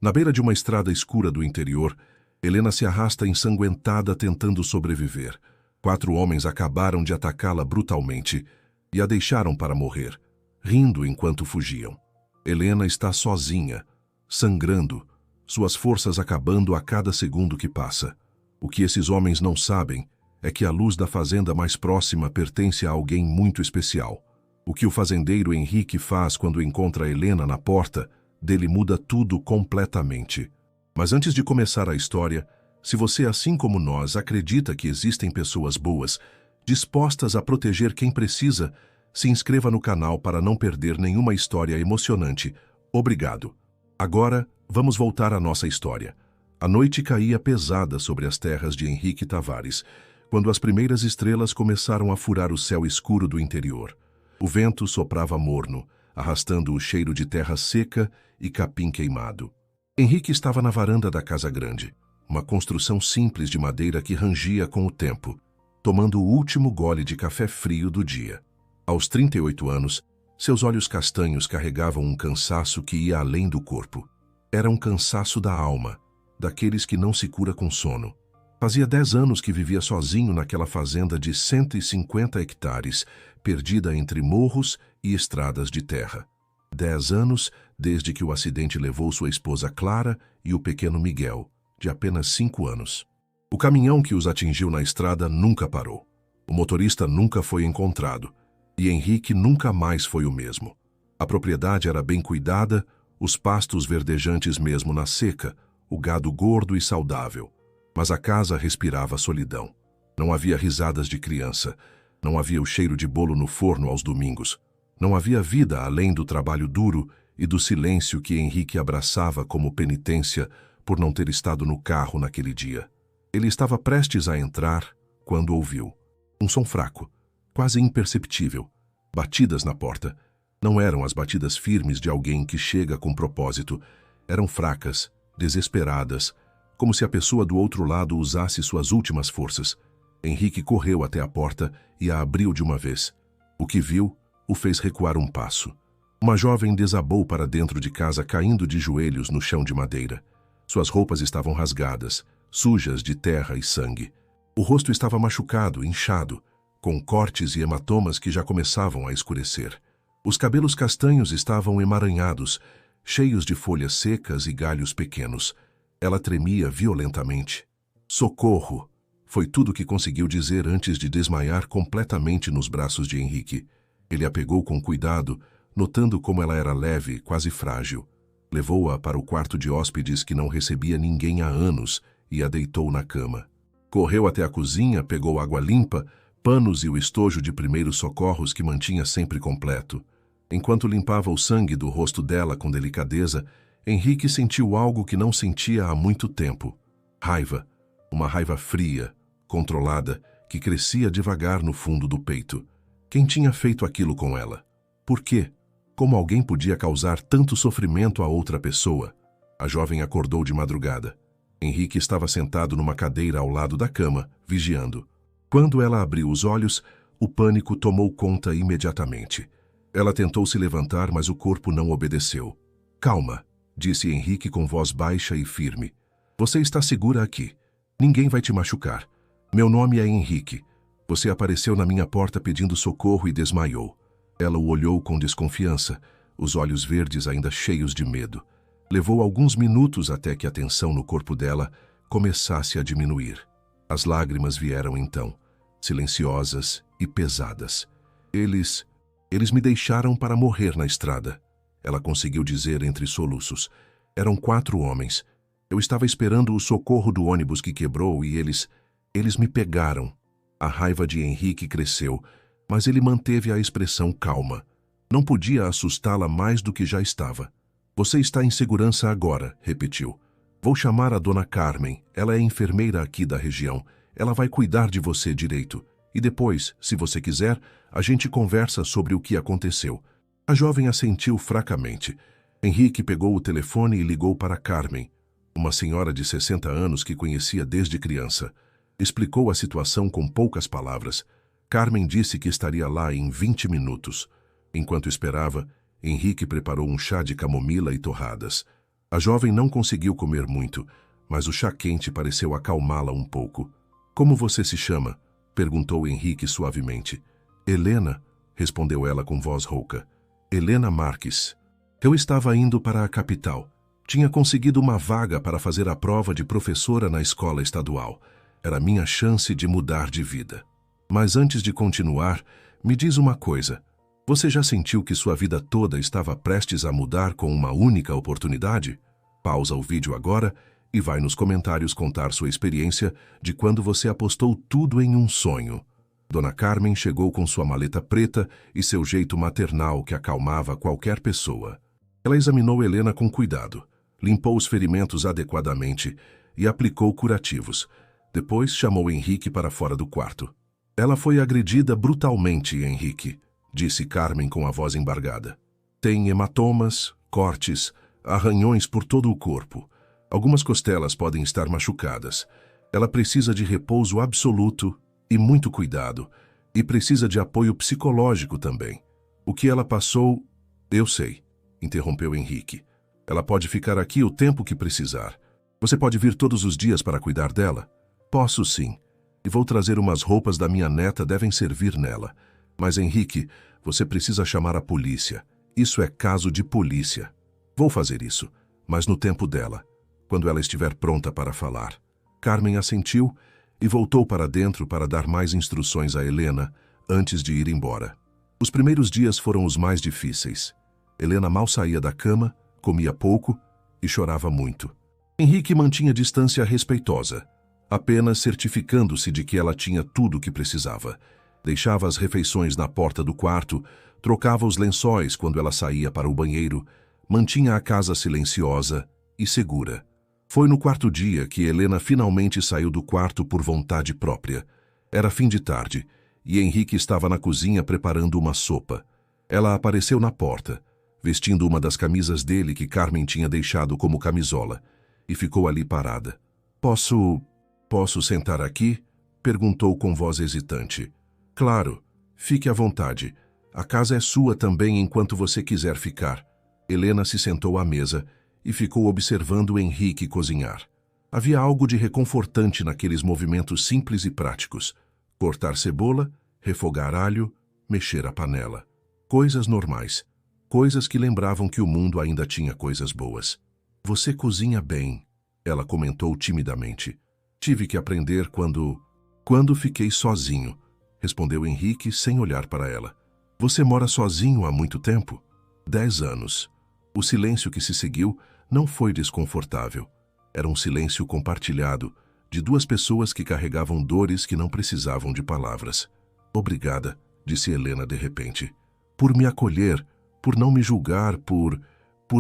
Na beira de uma estrada escura do interior, Helena se arrasta ensanguentada tentando sobreviver. 4 homens acabaram de atacá-la brutalmente e a deixaram para morrer, rindo enquanto fugiam. Helena está sozinha, sangrando, suas forças acabando a cada segundo que passa. O que esses homens não sabem é que a luz da fazenda mais próxima pertence a alguém muito especial. O que o fazendeiro Henrique faz quando encontra Helena na porta dele muda tudo completamente. Mas antes de começar a história, se você, assim como nós, acredita que existem pessoas boas, dispostas a proteger quem precisa, se inscreva no canal para não perder nenhuma história emocionante. Obrigado. Agora, vamos voltar à nossa história. A noite caía pesada sobre as terras de Henrique Tavares, quando as primeiras estrelas começaram a furar o céu escuro do interior. O vento soprava morno, arrastando o cheiro de terra seca e capim queimado. Henrique estava na varanda da casa grande, uma construção simples de madeira que rangia com o tempo, tomando o último gole de café frio do dia. Aos 38 anos, seus olhos castanhos carregavam um cansaço que ia além do corpo. Era um cansaço da alma, daqueles que não se cura com sono. Fazia 10 anos que vivia sozinho naquela fazenda de 150 hectares, perdida entre morros e estradas de terra. 10 anos desde que o acidente levou sua esposa Clara e o pequeno Miguel, de apenas 5 anos. O caminhão que os atingiu na estrada nunca parou. O motorista nunca foi encontrado, e Henrique nunca mais foi o mesmo. A propriedade era bem cuidada, os pastos verdejantes mesmo na seca, o gado gordo e saudável. Mas a casa respirava solidão. Não havia risadas de criança, não havia o cheiro de bolo no forno aos domingos. Não havia vida além do trabalho duro e do silêncio que Henrique abraçava como penitência por não ter estado no carro naquele dia. Ele estava prestes a entrar quando ouviu um som fraco, quase imperceptível, batidas na porta. Não eram as batidas firmes de alguém que chega com propósito. Eram fracas, desesperadas, como se a pessoa do outro lado usasse suas últimas forças. Henrique correu até a porta e a abriu de uma vez. O que viu o fez recuar um passo. Uma jovem desabou para dentro de casa caindo de joelhos no chão de madeira. Suas roupas estavam rasgadas, sujas de terra e sangue. O rosto estava machucado, inchado, com cortes e hematomas que já começavam a escurecer. Os cabelos castanhos estavam emaranhados, cheios de folhas secas e galhos pequenos. Ela tremia violentamente. "Socorro!" Foi tudo que conseguiu dizer antes de desmaiar completamente nos braços de Henrique. Ele a pegou com cuidado, notando como ela era leve, quase frágil. Levou-a para o quarto de hóspedes que não recebia ninguém há anos e a deitou na cama. Correu até a cozinha, pegou água limpa, panos e o estojo de primeiros socorros que mantinha sempre completo. Enquanto limpava o sangue do rosto dela com delicadeza, Henrique sentiu algo que não sentia há muito tempo. Raiva. Uma raiva fria, controlada, que crescia devagar no fundo do peito. Quem tinha feito aquilo com ela? Por quê? Como alguém podia causar tanto sofrimento a outra pessoa? A jovem acordou de madrugada. Henrique estava sentado numa cadeira ao lado da cama, vigiando. Quando ela abriu os olhos, o pânico tomou conta imediatamente. Ela tentou se levantar, mas o corpo não obedeceu. "Calma", disse Henrique com voz baixa e firme. "Você está segura aqui. Ninguém vai te machucar. Meu nome é Henrique. Você apareceu na minha porta pedindo socorro e desmaiou." Ela o olhou com desconfiança, os olhos verdes ainda cheios de medo. Levou alguns minutos até que a tensão no corpo dela começasse a diminuir. As lágrimas vieram então, silenciosas e pesadas. Eles me deixaram para morrer na estrada." Ela conseguiu dizer entre soluços. "Eram 4 homens. Eu estava esperando o socorro do ônibus que quebrou e eles me pegaram." A raiva de Henrique cresceu, mas ele manteve a expressão calma. Não podia assustá-la mais do que já estava. "Você está em segurança agora", repetiu. "Vou chamar a dona Carmen. Ela é enfermeira aqui da região. Ela vai cuidar de você direito. E depois, se você quiser, a gente conversa sobre o que aconteceu." A jovem assentiu fracamente. Henrique pegou o telefone e ligou para Carmen, uma senhora de 60 anos que conhecia desde criança. Explicou a situação com poucas palavras. Carmen disse que estaria lá em 20 minutos. Enquanto esperava, Henrique preparou um chá de camomila e torradas. A jovem não conseguiu comer muito, mas o chá quente pareceu acalmá-la um pouco. Como você se chama? Perguntou Henrique suavemente. Helena, respondeu ela com voz rouca. Helena Marques. Eu estava indo para a capital. Tinha conseguido uma vaga para fazer a prova de professora na escola estadual. Era minha chance de mudar de vida. Mas antes de continuar, me diz uma coisa. Você já sentiu que sua vida toda estava prestes a mudar com uma única oportunidade? Pausa o vídeo agora e vai nos comentários contar sua experiência de quando você apostou tudo em um sonho. Dona Carmen chegou com sua maleta preta e seu jeito maternal que acalmava qualquer pessoa. Ela examinou Helena com cuidado, limpou os ferimentos adequadamente e aplicou curativos. Depois chamou Henrique para fora do quarto. Ela foi agredida brutalmente, Henrique, disse Carmen com a voz embargada. Tem hematomas, cortes, arranhões por todo o corpo. Algumas costelas podem estar machucadas. Ela precisa de repouso absoluto e muito cuidado, e precisa de apoio psicológico também. O que ela passou, eu sei, interrompeu Henrique. Ela pode ficar aqui o tempo que precisar. Você pode vir todos os dias para cuidar dela? Posso sim. E vou trazer umas roupas da minha neta, devem servir nela. Mas, Henrique, você precisa chamar a polícia. Isso é caso de polícia. Vou fazer isso, mas no tempo dela, quando ela estiver pronta para falar. Carmen assentiu e voltou para dentro para dar mais instruções a Helena antes de ir embora. Os primeiros dias foram os mais difíceis. Helena mal saía da cama, comia pouco e chorava muito. Henrique mantinha distância respeitosa, apenas certificando-se de que ela tinha tudo o que precisava. Deixava as refeições na porta do quarto, trocava os lençóis quando ela saía para o banheiro, mantinha a casa silenciosa e segura. Foi no quarto dia que Helena finalmente saiu do quarto por vontade própria. Era fim de tarde, e Henrique estava na cozinha preparando uma sopa. Ela apareceu na porta, vestindo uma das camisas dele que Carmen tinha deixado como camisola, e ficou ali parada. Posso sentar aqui? Perguntou com voz hesitante. Claro, fique à vontade. A casa é sua também enquanto você quiser ficar. Helena se sentou à mesa e ficou observando Henrique cozinhar. Havia algo de reconfortante naqueles movimentos simples e práticos. Cortar cebola, refogar alho, mexer a panela. Coisas normais. Coisas que lembravam que o mundo ainda tinha coisas boas. Você cozinha bem, ela comentou timidamente. Tive que aprender quando fiquei sozinho, respondeu Henrique sem olhar para ela. Você mora sozinho há muito tempo? 10 anos. O silêncio que se seguiu não foi desconfortável. Era um silêncio compartilhado, de duas pessoas que carregavam dores que não precisavam de palavras. Obrigada, disse Helena de repente, por me acolher, por não me julgar, por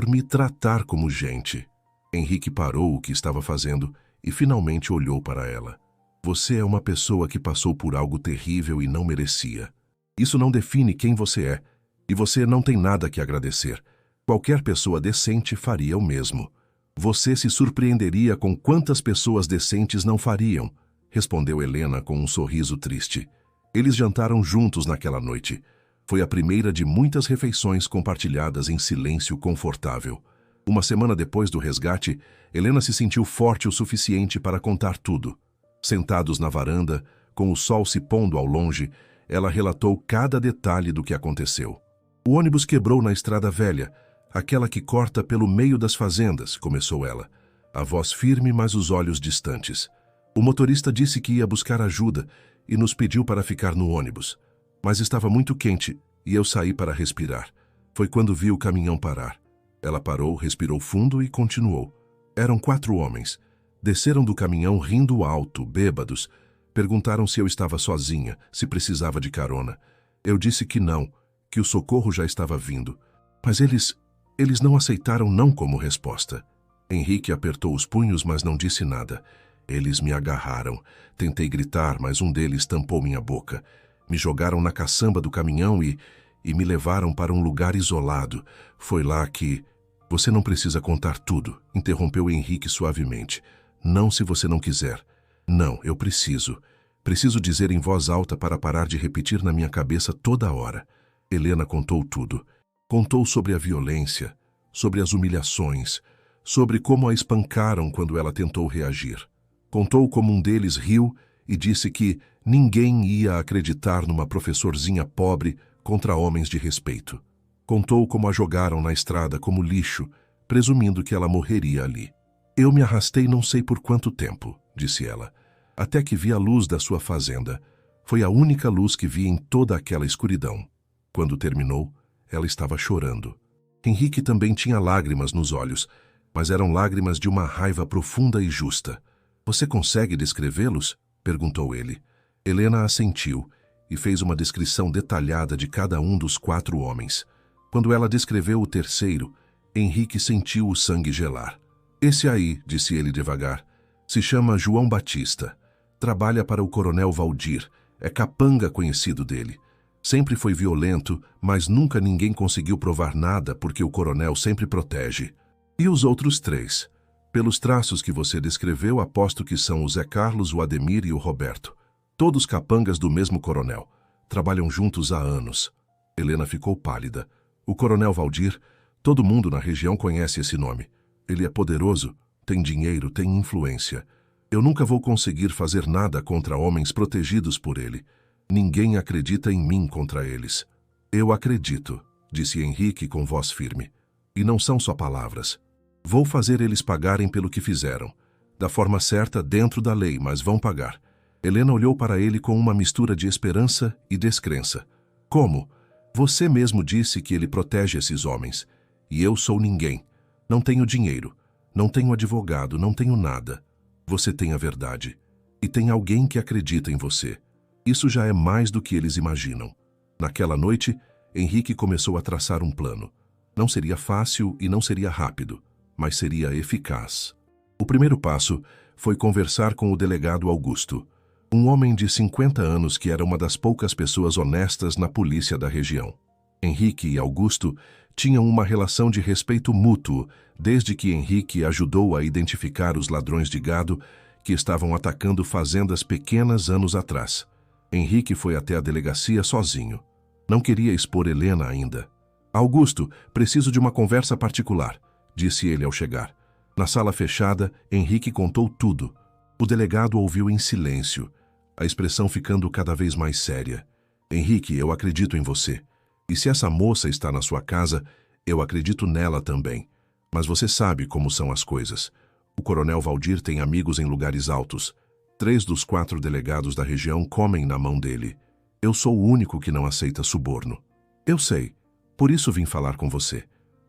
me tratar como gente. Henrique parou o que estava fazendo e finalmente olhou para ela. Você é uma pessoa que passou por algo terrível e não merecia. Isso não define quem você é, e você não tem nada que agradecer. Qualquer pessoa decente faria o mesmo. Você se surpreenderia com quantas pessoas decentes não fariam, respondeu Helena com um sorriso triste. Eles jantaram juntos naquela noite. Foi a primeira de muitas refeições compartilhadas em silêncio confortável. Uma semana depois do resgate, Helena se sentiu forte o suficiente para contar tudo. Sentados na varanda, com o sol se pondo ao longe, ela relatou cada detalhe do que aconteceu. O ônibus quebrou na estrada velha, aquela que corta pelo meio das fazendas, começou ela. A voz firme, mas os olhos distantes. O motorista disse que ia buscar ajuda e nos pediu para ficar no ônibus. Mas estava muito quente e eu saí para respirar. Foi quando vi o caminhão parar. Ela parou, respirou fundo e continuou. Eram 4 homens. Desceram do caminhão rindo alto, bêbados. Perguntaram se eu estava sozinha, se precisava de carona. Eu disse que não, que o socorro já estava vindo. Mas eles não aceitaram não como resposta. Henrique apertou os punhos, mas não disse nada. Eles me agarraram. Tentei gritar, mas um deles tampou minha boca. Me jogaram na caçamba do caminhão e me levaram para um lugar isolado. Foi lá que... Você não precisa contar tudo, interrompeu Henrique suavemente. Não se você não quiser. Não, eu preciso. Preciso dizer em voz alta para parar de repetir na minha cabeça toda hora. Helena contou tudo. Contou sobre a violência, sobre as humilhações, sobre como a espancaram quando ela tentou reagir. Contou como um deles riu e disse que ninguém ia acreditar numa professorzinha pobre contra homens de respeito. Contou como a jogaram na estrada como lixo, presumindo que ela morreria ali. Eu me arrastei não sei por quanto tempo, disse ela, até que vi a luz da sua fazenda. Foi a única luz que vi em toda aquela escuridão. Quando terminou, ela estava chorando. Henrique também tinha lágrimas nos olhos, mas eram lágrimas de uma raiva profunda e justa. Você consegue descrevê-los? Perguntou ele. Helena assentiu e fez uma descrição detalhada de cada um dos 4 homens. Quando ela descreveu o terceiro, Henrique sentiu o sangue gelar. Esse aí, disse ele devagar, se chama João Batista. Trabalha para o coronel Valdir. É capanga conhecido dele. Sempre foi violento, mas nunca ninguém conseguiu provar nada porque o coronel sempre protege. E os outros 3? Pelos traços que você descreveu, aposto que são o Zé Carlos, o Ademir e o Roberto. Todos capangas do mesmo coronel. Trabalham juntos há anos. Helena ficou pálida. O coronel Valdir, todo mundo na região conhece esse nome. Ele é poderoso, tem dinheiro, tem influência. Eu nunca vou conseguir fazer nada contra homens protegidos por ele. Ninguém acredita em mim contra eles. Eu acredito, disse Henrique com voz firme. E não são só palavras. Vou fazer eles pagarem pelo que fizeram. Da forma certa, dentro da lei, mas vão pagar. Helena olhou para ele com uma mistura de esperança e descrença. Como? Você mesmo disse que ele protege esses homens. E eu sou ninguém. Não tenho dinheiro. Não tenho advogado. Não tenho nada. Você tem a verdade. E tem alguém que acredita em você. Isso já é mais do que eles imaginam. Naquela noite, Henrique começou a traçar um plano. Não seria fácil e não seria rápido, mas seria eficaz. O primeiro passo foi conversar com o delegado Augusto, um homem de 50 anos que era uma das poucas pessoas honestas na polícia da região. Henrique e Augusto tinham uma relação de respeito mútuo desde que Henrique ajudou a identificar os ladrões de gado que estavam atacando fazendas pequenas anos atrás. Henrique foi até a delegacia sozinho. Não queria expor Helena ainda. Augusto, preciso de uma conversa particular, disse ele ao chegar. Na sala fechada, Henrique contou tudo. O delegado ouviu em silêncio, a expressão ficando cada vez mais séria. Henrique, eu acredito em você. E se essa moça está na sua casa, eu acredito nela também. Mas você sabe como são as coisas. O coronel Valdir tem amigos em lugares altos. 3 dos 4 delegados da região comem na mão dele. Eu sou o único que não aceita suborno. Eu sei. Por isso vim falar com você.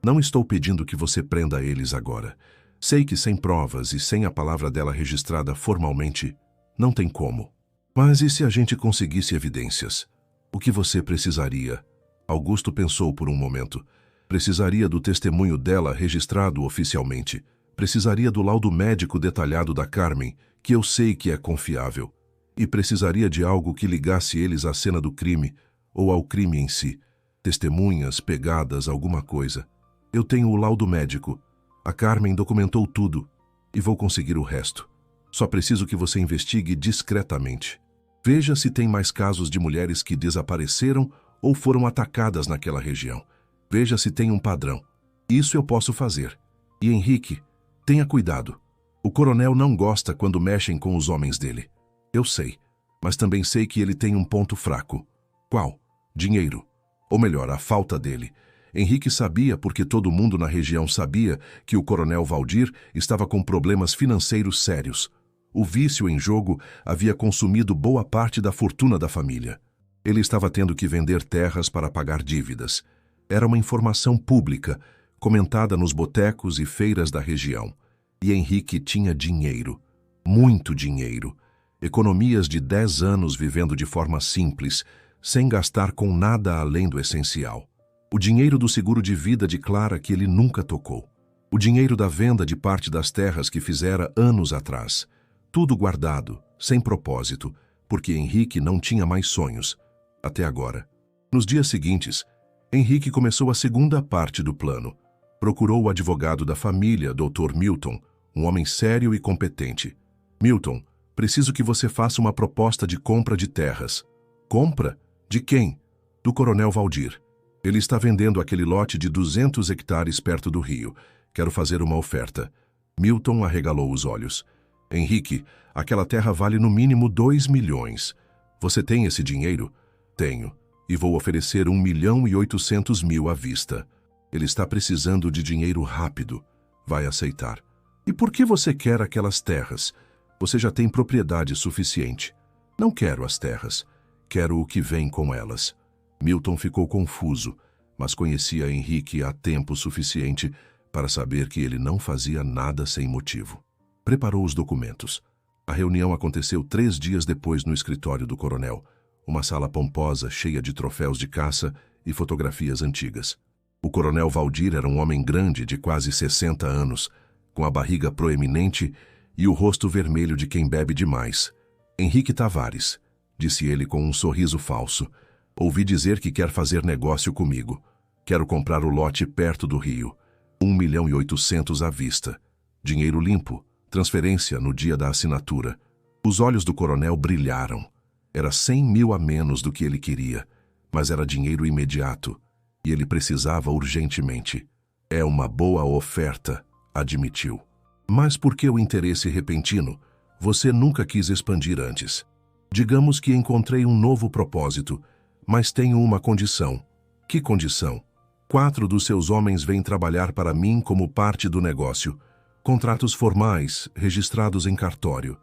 Não estou pedindo que você prenda eles agora. Sei que sem provas e sem a palavra dela registrada formalmente, não tem como. Mas e se a gente conseguisse evidências? O que você precisaria? Augusto pensou por um momento. Precisaria do testemunho dela registrado oficialmente. Precisaria do laudo médico detalhado da Carmen, que eu sei que é confiável. E precisaria de algo que ligasse eles à cena do crime ou ao crime em si. Testemunhas, pegadas, alguma coisa. Eu tenho o laudo médico. A Carmen documentou tudo e vou conseguir o resto. Só preciso que você investigue discretamente. Veja se tem mais casos de mulheres que desapareceram ou foram atacadas naquela região. Veja se tem um padrão. Isso eu posso fazer. E Henrique, tenha cuidado. O coronel não gosta quando mexem com os homens dele. Eu sei, mas também sei que ele tem um ponto fraco. Qual? Dinheiro. Ou melhor, a falta dele. Henrique sabia porque todo mundo na região sabia que o coronel Valdir estava com problemas financeiros sérios. O vício em jogo havia consumido boa parte da fortuna da família. Ele estava tendo que vender terras para pagar dívidas. Era uma informação pública, comentada nos botecos e feiras da região. E Henrique tinha dinheiro. Muito dinheiro. Economias de 10 anos vivendo de forma simples, sem gastar com nada além do essencial. O dinheiro do seguro de vida de Clara que ele nunca tocou. O dinheiro da venda de parte das terras que fizera anos atrás. Tudo guardado, sem propósito, porque Henrique não tinha mais sonhos, até agora. Nos dias seguintes, Henrique começou a segunda parte do plano. Procurou o advogado da família, Dr. Milton, um homem sério e competente. Milton, preciso que você faça uma proposta de compra de terras. Compra? De quem? Do coronel Valdir. Ele está vendendo aquele lote de 200 hectares perto do rio. Quero fazer uma oferta. Milton arregalou os olhos. Henrique, aquela terra vale no mínimo 2 milhões. Você tem esse dinheiro? Tenho. E vou oferecer 1.800.000 à vista. Ele está precisando de dinheiro rápido. Vai aceitar. E por que você quer aquelas terras? Você já tem propriedade suficiente. Não quero as terras. Quero o que vem com elas. Milton ficou confuso, mas conhecia Henrique há tempo suficiente para saber que ele não fazia nada sem motivo. Preparou os documentos. A reunião aconteceu 3 dias depois no escritório do coronel, uma sala pomposa cheia de troféus de caça e fotografias antigas. O coronel Valdir era um homem grande de quase 60 anos, com a barriga proeminente e o rosto vermelho de quem bebe demais. Henrique Tavares, disse ele com um sorriso falso. Ouvi dizer que quer fazer negócio comigo. Quero comprar o lote perto do rio. 1.800.000 à vista. Dinheiro limpo. Transferência no dia da assinatura. Os olhos do coronel brilharam. Era 100.000 a menos do que ele queria, mas era dinheiro imediato, e ele precisava urgentemente. É uma boa oferta, admitiu. Mas por que o interesse repentino? Você nunca quis expandir antes. Digamos que encontrei um novo propósito, mas tenho uma condição. Que condição? 4 dos seus homens vêm trabalhar para mim como parte do negócio. Contratos formais, registrados em cartório.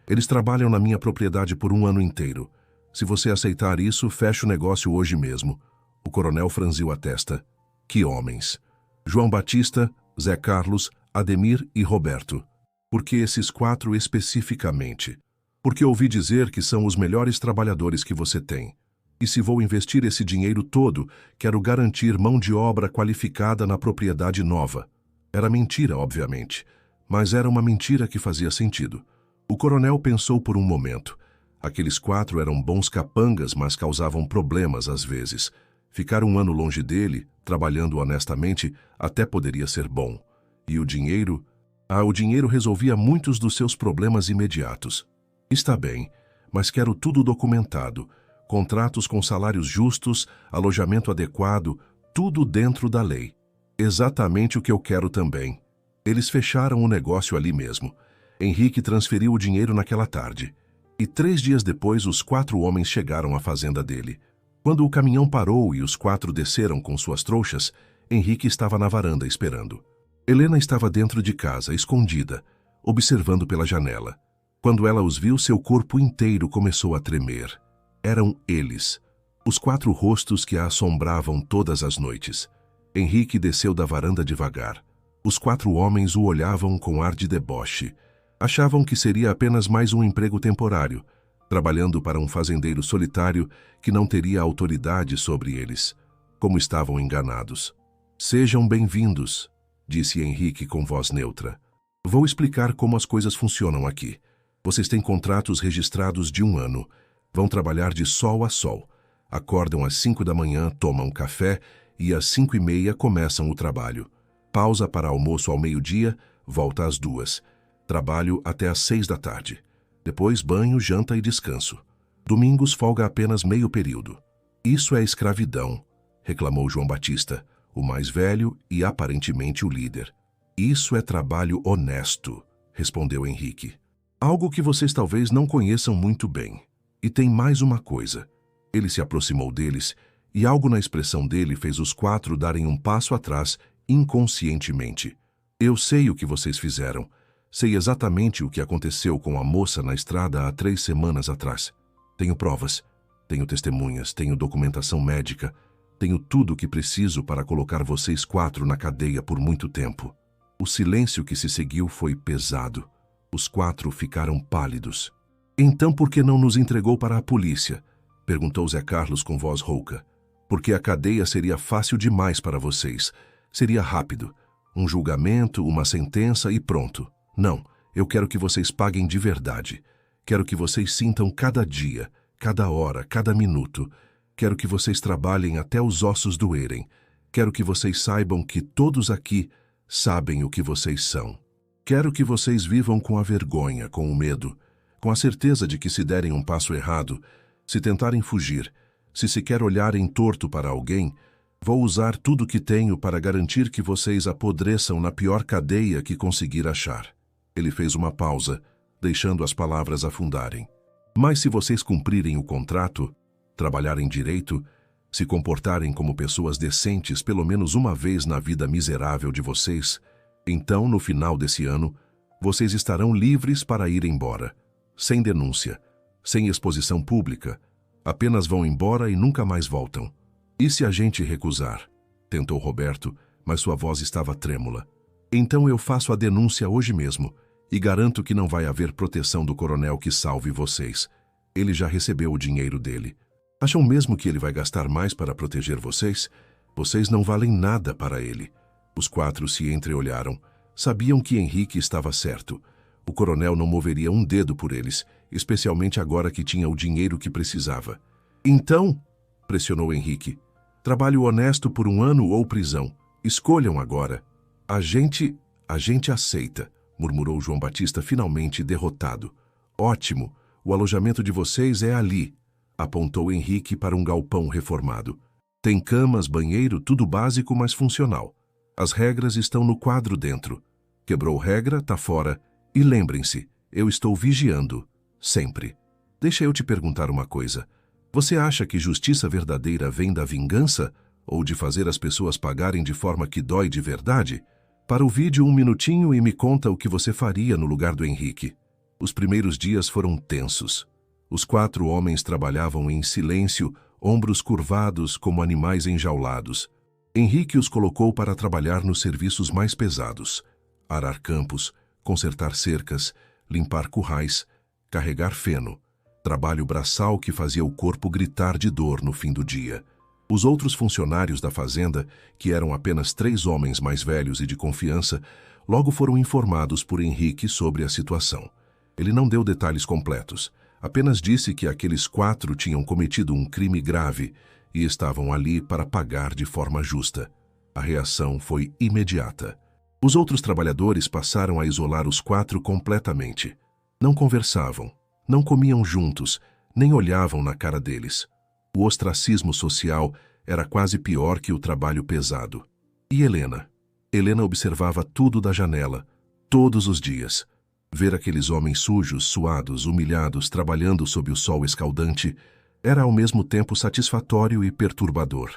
Eles trabalham na minha propriedade por 1 ano inteiro. Se você aceitar isso, fecho o negócio hoje mesmo. O coronel franziu a testa. Que homens! João Batista, Zé Carlos, Ademir e Roberto. Por que esses 4 especificamente? Porque ouvi dizer que são os melhores trabalhadores que você tem. E se vou investir esse dinheiro todo, quero garantir mão de obra qualificada na propriedade nova. Era mentira, obviamente, mas era uma mentira que fazia sentido. O coronel pensou por um momento. Aqueles 4 eram bons capangas, mas causavam problemas às vezes. Ficar 1 ano longe dele, trabalhando honestamente, até poderia ser bom. E o dinheiro? O dinheiro resolvia muitos dos seus problemas imediatos. Está bem, mas quero tudo documentado. Contratos com salários justos, alojamento adequado, tudo dentro da lei. Exatamente o que eu quero também. Eles fecharam o negócio ali mesmo. Henrique transferiu o dinheiro naquela tarde. E 3 dias depois, os 4 homens chegaram à fazenda dele. Quando o caminhão parou e os 4 desceram com suas trouxas, Henrique estava na varanda esperando. Helena estava dentro de casa, escondida, observando pela janela. Quando ela os viu, seu corpo inteiro começou a tremer. Eram eles, os 4 rostos que a assombravam todas as noites. Henrique desceu da varanda devagar. Os 4 homens o olhavam com ar de deboche. Achavam que seria apenas mais um emprego temporário, trabalhando para um fazendeiro solitário que não teria autoridade sobre eles. Como estavam enganados. Sejam bem-vindos, disse Henrique com voz neutra. Vou explicar como as coisas funcionam aqui. Vocês têm contratos registrados de 1 ano. Vão trabalhar de sol a sol. Acordam às 5 da manhã, tomam café e às 5:30 começam o trabalho. Pausa para almoço ao meio-dia, volta às 2. Trabalho até às 6 da tarde. Depois banho, janta e descanso. Domingos folga apenas meio período. Isso é escravidão, reclamou João Batista, o mais velho e aparentemente o líder. Isso é trabalho honesto, respondeu Henrique. Algo que vocês talvez não conheçam muito bem. E tem mais uma coisa. Ele se aproximou deles e algo na expressão dele fez os 4 darem um passo atrás inconscientemente. Eu sei o que vocês fizeram. Sei exatamente o que aconteceu com a moça na estrada há 3 semanas atrás. Tenho provas, tenho testemunhas, tenho documentação médica, tenho tudo o que preciso para colocar vocês 4 na cadeia por muito tempo. O silêncio que se seguiu foi pesado. Os 4 ficaram pálidos. Então por que não nos entregou para a polícia? Perguntou Zé Carlos com voz rouca. Porque a cadeia seria fácil demais para vocês. Seria rápido. Um julgamento, uma sentença e pronto. Não, eu quero que vocês paguem de verdade. Quero que vocês sintam cada dia, cada hora, cada minuto. Quero que vocês trabalhem até os ossos doerem. Quero que vocês saibam que todos aqui sabem o que vocês são. Quero que vocês vivam com a vergonha, com o medo, com a certeza de que se derem um passo errado, se tentarem fugir, se sequer olharem torto para alguém, Vou usar tudo que tenho para garantir que vocês apodreçam na pior cadeia que conseguir achar. Ele fez uma pausa, deixando as palavras afundarem. Mas se vocês cumprirem o contrato, trabalharem direito, se comportarem como pessoas decentes pelo menos uma vez na vida miserável de vocês, então, no final desse ano, vocês estarão livres para ir embora, sem denúncia, sem exposição pública, apenas vão embora e nunca mais voltam. E se a gente recusar? Tentou Roberto, mas sua voz estava trêmula. Então eu faço a denúncia hoje mesmo e garanto que não vai haver proteção do coronel que salve vocês. Ele já recebeu o dinheiro dele. Acham mesmo que ele vai gastar mais para proteger vocês? Vocês não valem nada para ele. Os quatro se entreolharam. Sabiam que Henrique estava certo. O coronel não moveria um dedo por eles, especialmente agora que tinha o dinheiro que precisava. Então, pressionou Henrique, trabalho honesto por 1 ano ou prisão. Escolham agora. A gente aceita, murmurou João Batista finalmente derrotado. Ótimo, o alojamento de vocês é ali, apontou Henrique para um galpão reformado. Tem camas, banheiro, tudo básico, mas funcional. As regras estão no quadro dentro. Quebrou regra, tá fora. E lembrem-se, eu estou vigiando, sempre. Deixa eu te perguntar uma coisa. Você acha que justiça verdadeira vem da vingança ou de fazer as pessoas pagarem de forma que dói de verdade? Para o vídeo 1 minutinho e me conta o que você faria no lugar do Henrique. Os primeiros dias foram tensos. Os 4 homens trabalhavam em silêncio, ombros curvados como animais enjaulados. Henrique os colocou para trabalhar nos serviços mais pesados. Arar campos, consertar cercas, limpar currais, carregar feno. Trabalho braçal que fazia o corpo gritar de dor no fim do dia. Os outros funcionários da fazenda, que eram apenas 3 homens mais velhos e de confiança, logo foram informados por Henrique sobre a situação. Ele não deu detalhes completos, apenas disse que aqueles 4 tinham cometido um crime grave e estavam ali para pagar de forma justa. A reação foi imediata. Os outros trabalhadores passaram a isolar os 4 completamente. Não conversavam. Não comiam juntos, nem olhavam na cara deles. O ostracismo social era quase pior que o trabalho pesado. E Helena? Helena observava tudo da janela, todos os dias. Ver aqueles homens sujos, suados, humilhados, trabalhando sob o sol escaldante, era ao mesmo tempo satisfatório e perturbador.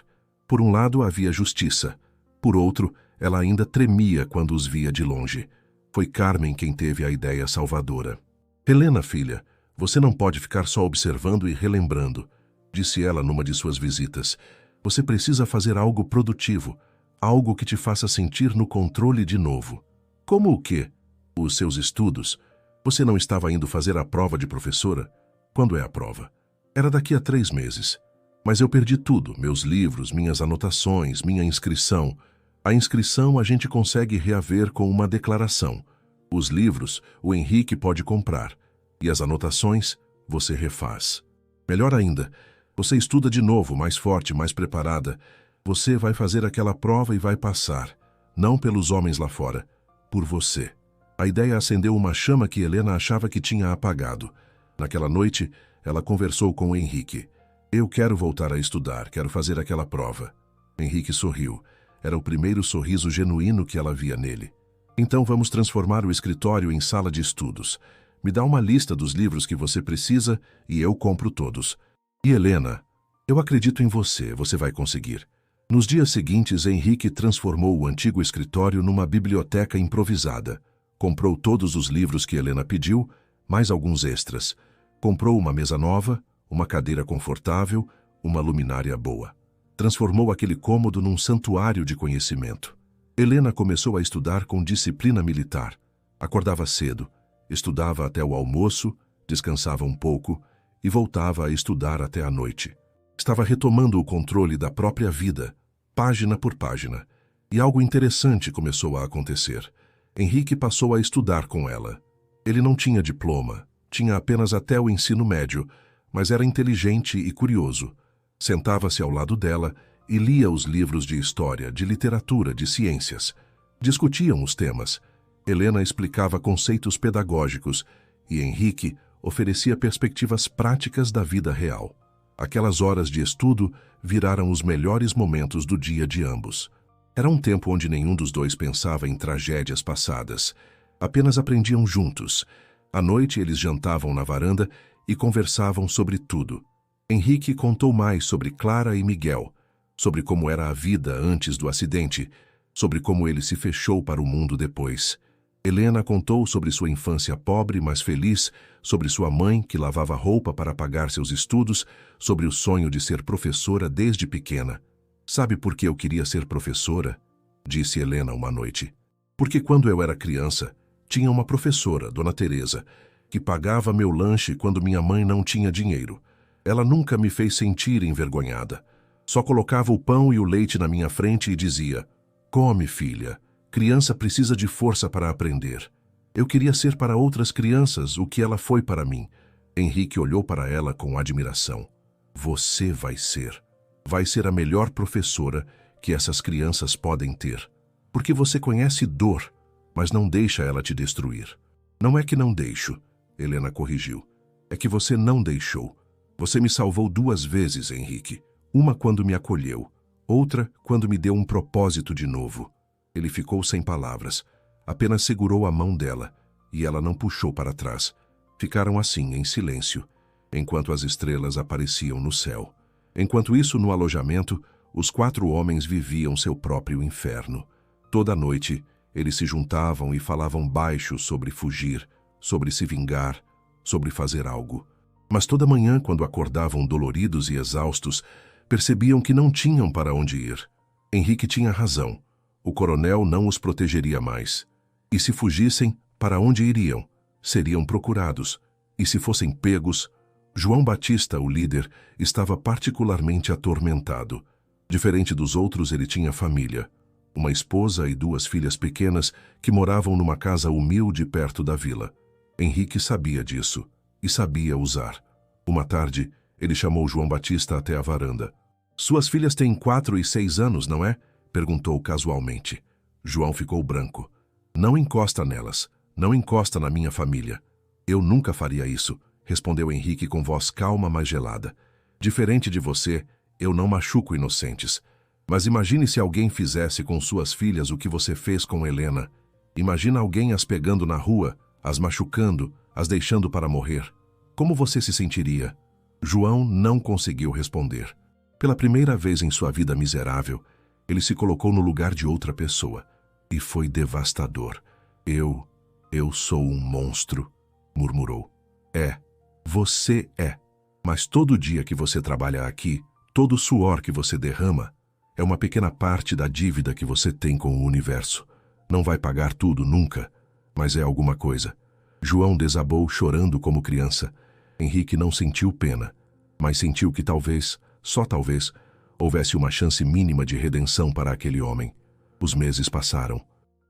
Por um lado havia justiça, por outro, ela ainda tremia quando os via de longe. Foi Carmen quem teve a ideia salvadora. Helena, filha, você não pode ficar só observando e relembrando, disse ela numa de suas visitas. Você precisa fazer algo produtivo, algo que te faça sentir no controle de novo. Como o quê? Os seus estudos? Você não estava indo fazer a prova de professora? Quando é a prova? Era daqui a 3 meses. Mas eu perdi tudo, meus livros, minhas anotações, minha inscrição. A inscrição a gente consegue reaver com uma declaração. Os livros, o Henrique pode comprar. E as anotações, você refaz. Melhor ainda, você estuda de novo, mais forte, mais preparada. Você vai fazer aquela prova e vai passar. Não pelos homens lá fora, por você. A ideia acendeu uma chama que Helena achava que tinha apagado. Naquela noite, ela conversou com o Henrique. Eu quero voltar a estudar, quero fazer aquela prova. Henrique sorriu. Era o primeiro sorriso genuíno que ela via nele. Então vamos transformar o escritório em sala de estudos. Me dá uma lista dos livros que você precisa e eu compro todos. E Helena, eu acredito em você, você vai conseguir. Nos dias seguintes, Henrique transformou o antigo escritório numa biblioteca improvisada. Comprou todos os livros que Helena pediu, mais alguns extras. Comprou uma mesa nova, uma cadeira confortável, uma luminária boa. Transformou aquele cômodo num santuário de conhecimento. Helena começou a estudar com disciplina militar. Acordava cedo, estudava até o almoço, descansava um pouco e voltava a estudar até a noite. Estava retomando o controle da própria vida, página por página. E algo interessante começou a acontecer. Henrique passou a estudar com ela. Ele não tinha diploma, tinha apenas até o ensino médio, mas era inteligente e curioso. Sentava-se ao lado dela e lia os livros de história, de literatura, de ciências. Discutiam os temas. Helena explicava conceitos pedagógicos e Henrique oferecia perspectivas práticas da vida real. Aquelas horas de estudo viraram os melhores momentos do dia de ambos. Era um tempo onde nenhum dos dois pensava em tragédias passadas. Apenas aprendiam juntos. À noite eles jantavam na varanda e conversavam sobre tudo. Henrique contou mais sobre Clara e Miguel, sobre como era a vida antes do acidente, sobre como ele se fechou para o mundo depois. Helena contou sobre sua infância pobre, mas feliz, sobre sua mãe, que lavava roupa para pagar seus estudos, sobre o sonho de ser professora desde pequena. "Sabe por que eu queria ser professora?" disse Helena uma noite. "Porque quando eu era criança, tinha uma professora, Dona Teresa, que pagava meu lanche quando minha mãe não tinha dinheiro. Ela nunca me fez sentir envergonhada. Só colocava o pão e o leite na minha frente e dizia: 'Come, filha. Criança precisa de força para aprender.' Eu queria ser para outras crianças o que ela foi para mim." Henrique olhou para ela com admiração. "Você vai ser. Vai ser a melhor professora que essas crianças podem ter. Porque você conhece dor, mas não deixa ela te destruir." "Não é que não deixo," Helena corrigiu. "É que você não deixou. Você me salvou 2 vezes, Henrique. Uma quando me acolheu, outra quando me deu um propósito de novo." Ele ficou sem palavras. Apenas segurou a mão dela, e ela não puxou para trás. Ficaram assim, em silêncio, enquanto as estrelas apareciam no céu. Enquanto isso, no alojamento, os 4 homens viviam seu próprio inferno. Toda noite, eles se juntavam e falavam baixo sobre fugir, sobre se vingar, sobre fazer algo. Mas toda manhã, quando acordavam doloridos e exaustos, percebiam que não tinham para onde ir. Henrique tinha razão. O coronel não os protegeria mais. E se fugissem, para onde iriam? Seriam procurados. E se fossem pegos? João Batista, o líder, estava particularmente atormentado. Diferente dos outros, ele tinha família. Uma esposa e 2 filhas pequenas que moravam numa casa humilde perto da vila. Henrique sabia disso e sabia usar. Uma tarde, ele chamou João Batista até a varanda. "Suas filhas têm 4 e 6 anos, não é?" perguntou casualmente. João ficou branco. "Não encosta nelas. Não encosta na minha família." "Eu nunca faria isso," respondeu Henrique com voz calma, mas gelada. "Diferente de você, eu não machuco inocentes. Mas imagine se alguém fizesse com suas filhas o que você fez com Helena. Imagina alguém as pegando na rua, as machucando, as deixando para morrer. Como você se sentiria?" João não conseguiu responder. Pela primeira vez em sua vida miserável, ele se colocou no lugar de outra pessoa. E foi devastador. Eu sou um monstro, murmurou. "É, você é. Mas todo dia que você trabalha aqui, todo o suor que você derrama, é uma pequena parte da dívida que você tem com o universo. Não vai pagar tudo nunca, mas é alguma coisa." João desabou chorando como criança. Henrique não sentiu pena, mas sentiu que talvez, só talvez, houvesse uma chance mínima de redenção para aquele homem. Os meses passaram.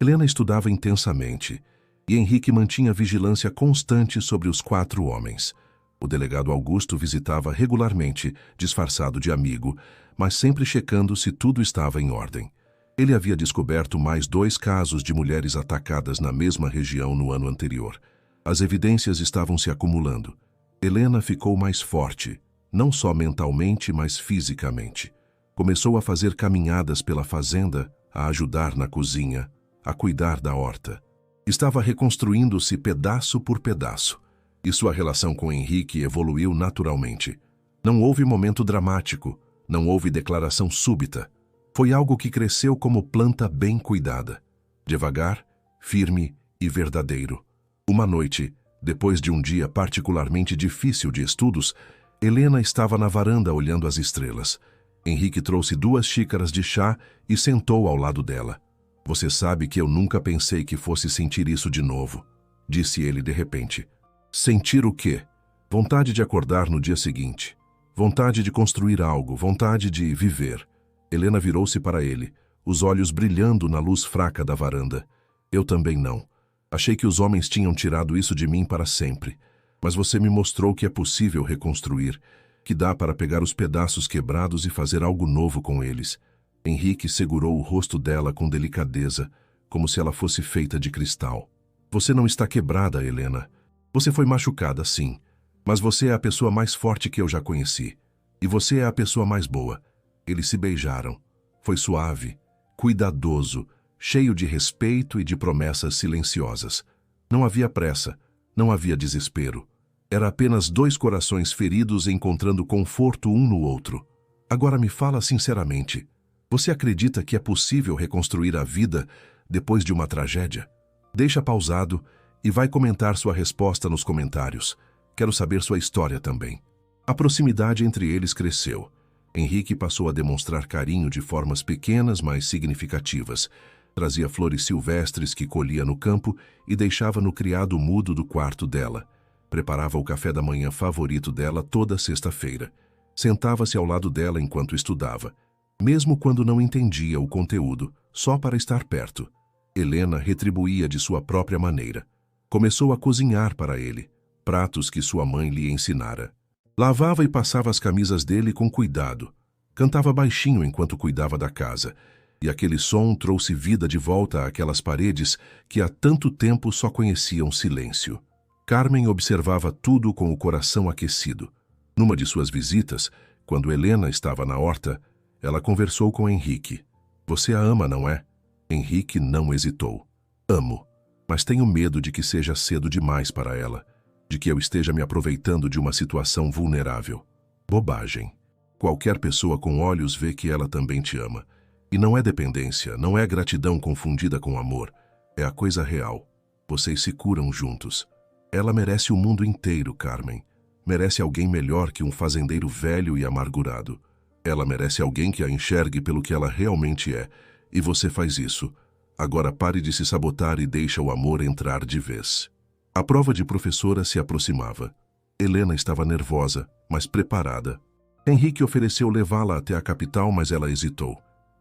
Helena estudava intensamente, e Henrique mantinha vigilância constante sobre os 4 homens. O delegado Augusto visitava regularmente, disfarçado de amigo, mas sempre checando se tudo estava em ordem. Ele havia descoberto mais 2 casos de mulheres atacadas na mesma região no ano anterior. As evidências estavam se acumulando. Helena ficou mais forte, não só mentalmente, mas fisicamente. Começou a fazer caminhadas pela fazenda, a ajudar na cozinha, a cuidar da horta. Estava reconstruindo-se pedaço por pedaço, e sua relação com Henrique evoluiu naturalmente. Não houve momento dramático, não houve declaração súbita. Foi algo que cresceu como planta bem cuidada, devagar, firme e verdadeiro. Uma noite, depois de um dia particularmente difícil de estudos, Helena estava na varanda olhando as estrelas. Henrique trouxe 2 xícaras de chá e sentou ao lado dela. "Você sabe que eu nunca pensei que fosse sentir isso de novo", disse ele de repente. "Sentir o quê?" "Vontade de acordar no dia seguinte. Vontade de construir algo, vontade de viver." Helena virou-se para ele, os olhos brilhando na luz fraca da varanda. "Eu também não. Achei que os homens tinham tirado isso de mim para sempre. Mas você me mostrou que é possível reconstruir, que dá para pegar os pedaços quebrados e fazer algo novo com eles." Henrique segurou o rosto dela com delicadeza, como se ela fosse feita de cristal. "Você não está quebrada, Helena. Você foi machucada, sim, mas você é a pessoa mais forte que eu já conheci. E você é a pessoa mais boa. Eles se beijaram. Foi suave, cuidadoso, cheio de respeito e de promessas silenciosas. Não havia pressa, não havia desespero. Era apenas dois corações feridos encontrando conforto um no outro. Agora me fala sinceramente. Você acredita que é possível reconstruir a vida depois de uma tragédia? Deixa pausado e vai comentar sua resposta nos comentários. Quero saber sua história também. A proximidade entre eles cresceu. Henrique passou a demonstrar carinho de formas pequenas, mas significativas. Trazia flores silvestres que colhia no campo e deixava no criado mudo do quarto dela. Preparava o café da manhã favorito dela toda sexta-feira. Sentava-se ao lado dela enquanto estudava, mesmo quando não entendia o conteúdo, só para estar perto. Helena retribuía de sua própria maneira. Começou a cozinhar para ele, pratos que sua mãe lhe ensinara. Lavava e passava as camisas dele com cuidado. Cantava baixinho enquanto cuidava da casa, e aquele som trouxe vida de volta àquelas paredes que há tanto tempo só conheciam silêncio. Carmen observava tudo com o coração aquecido. Numa de suas visitas, quando Helena estava na horta, ela conversou com Henrique. Você a ama, não é? Henrique não hesitou. Amo, mas tenho medo de que seja cedo demais para ela, de que eu esteja me aproveitando de uma situação vulnerável. Bobagem. Qualquer pessoa com olhos vê que ela também te ama. E não é dependência, não é gratidão confundida com amor. É a coisa real. Vocês se curam juntos. Ela merece o mundo inteiro, Carmen. Merece alguém melhor que um fazendeiro velho e amargurado. Ela merece alguém que a enxergue pelo que ela realmente é. E você faz isso. Agora pare de se sabotar e deixa o amor entrar de vez. A prova de professora se aproximava. Helena estava nervosa, mas preparada. Henrique ofereceu levá-la até a capital, mas ela hesitou.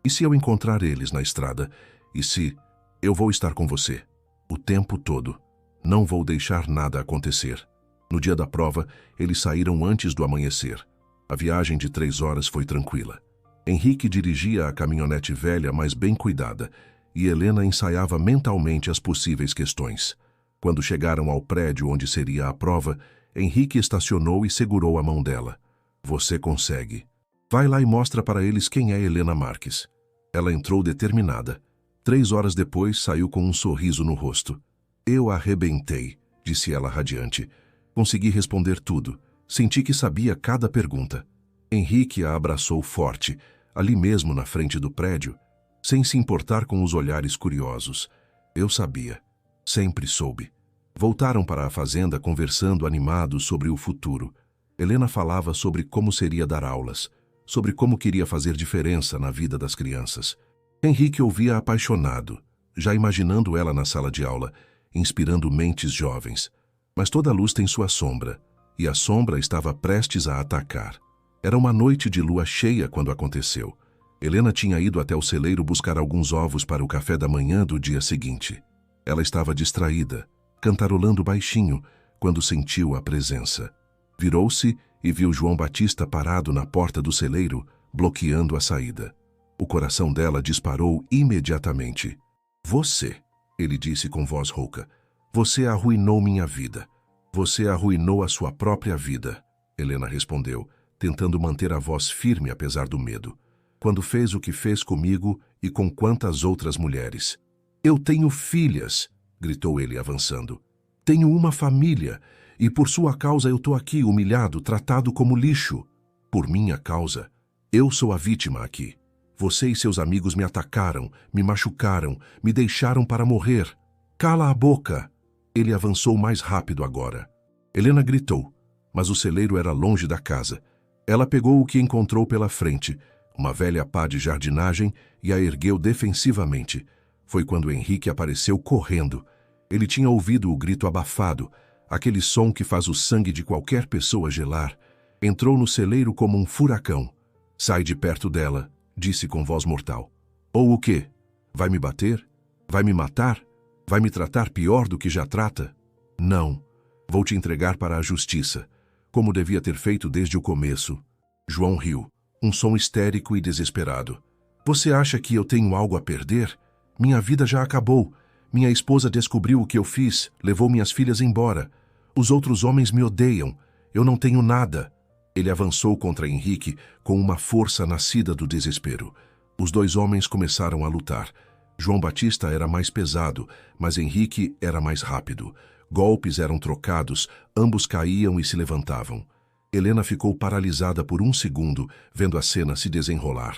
E se eu encontrar eles na estrada? E se... Eu vou estar com você. O tempo todo. Não vou deixar nada acontecer. No dia da prova, eles saíram antes do amanhecer. A viagem de 3 horas foi tranquila. Henrique dirigia a caminhonete velha, mas bem cuidada, e Helena ensaiava mentalmente as possíveis questões. Quando chegaram ao prédio onde seria a prova, Henrique estacionou e segurou a mão dela. Você consegue. Vai lá e mostra para eles quem é Helena Marques. Ela entrou determinada. 3 horas depois, saiu com um sorriso no rosto. Eu arrebentei, disse ela radiante. Consegui responder tudo. Senti que sabia cada pergunta. Henrique a abraçou forte, ali mesmo na frente do prédio, sem se importar com os olhares curiosos. Eu sabia. Sempre soube. Voltaram para a fazenda conversando animados sobre o futuro. Helena falava sobre como seria dar aulas, sobre como queria fazer diferença na vida das crianças. Henrique ouvia apaixonado, já imaginando ela na sala de aula, inspirando mentes jovens. Mas toda luz tem sua sombra, e a sombra estava prestes a atacar. Era uma noite de lua cheia quando aconteceu. Helena tinha ido até o celeiro buscar alguns ovos para o café da manhã do dia seguinte. Ela estava distraída, cantarolando baixinho, quando sentiu a presença. Virou-se e viu João Batista parado na porta do celeiro, bloqueando a saída. O coração dela disparou imediatamente. Você, ele disse com voz rouca. Você arruinou minha vida. Você arruinou a sua própria vida, Helena respondeu, tentando manter a voz firme apesar do medo. Quando fez o que fez comigo e com quantas outras mulheres. Eu tenho filhas, gritou ele avançando. Tenho uma família, e por sua causa eu tô aqui humilhado, tratado como lixo. Por minha causa. Eu sou a vítima aqui. Você e seus amigos me atacaram, me machucaram, me deixaram para morrer. Cala a boca! Ele avançou mais rápido agora. Helena gritou, mas o celeiro era longe da casa. Ela pegou o que encontrou pela frente, uma velha pá de jardinagem, e a ergueu defensivamente. Foi quando Henrique apareceu correndo. Ele tinha ouvido o grito abafado, aquele som que faz o sangue de qualquer pessoa gelar. Entrou no celeiro como um furacão. Sai de perto dela, disse com voz mortal. Ou o quê? Vai me bater? Vai me matar? Vai me tratar pior do que já trata? Não. Vou te entregar para a justiça, como devia ter feito desde o começo. João riu, um som histérico e desesperado. Você acha que eu tenho algo a perder? Minha vida já acabou. Minha esposa descobriu o que eu fiz, levou minhas filhas embora. Os outros homens me odeiam. Eu não tenho nada. Ele avançou contra Henrique com uma força nascida do desespero. Os dois homens começaram a lutar. João Batista era mais pesado, mas Henrique era mais rápido. Golpes eram trocados, ambos caíam e se levantavam. Helena ficou paralisada por um segundo, vendo a cena se desenrolar.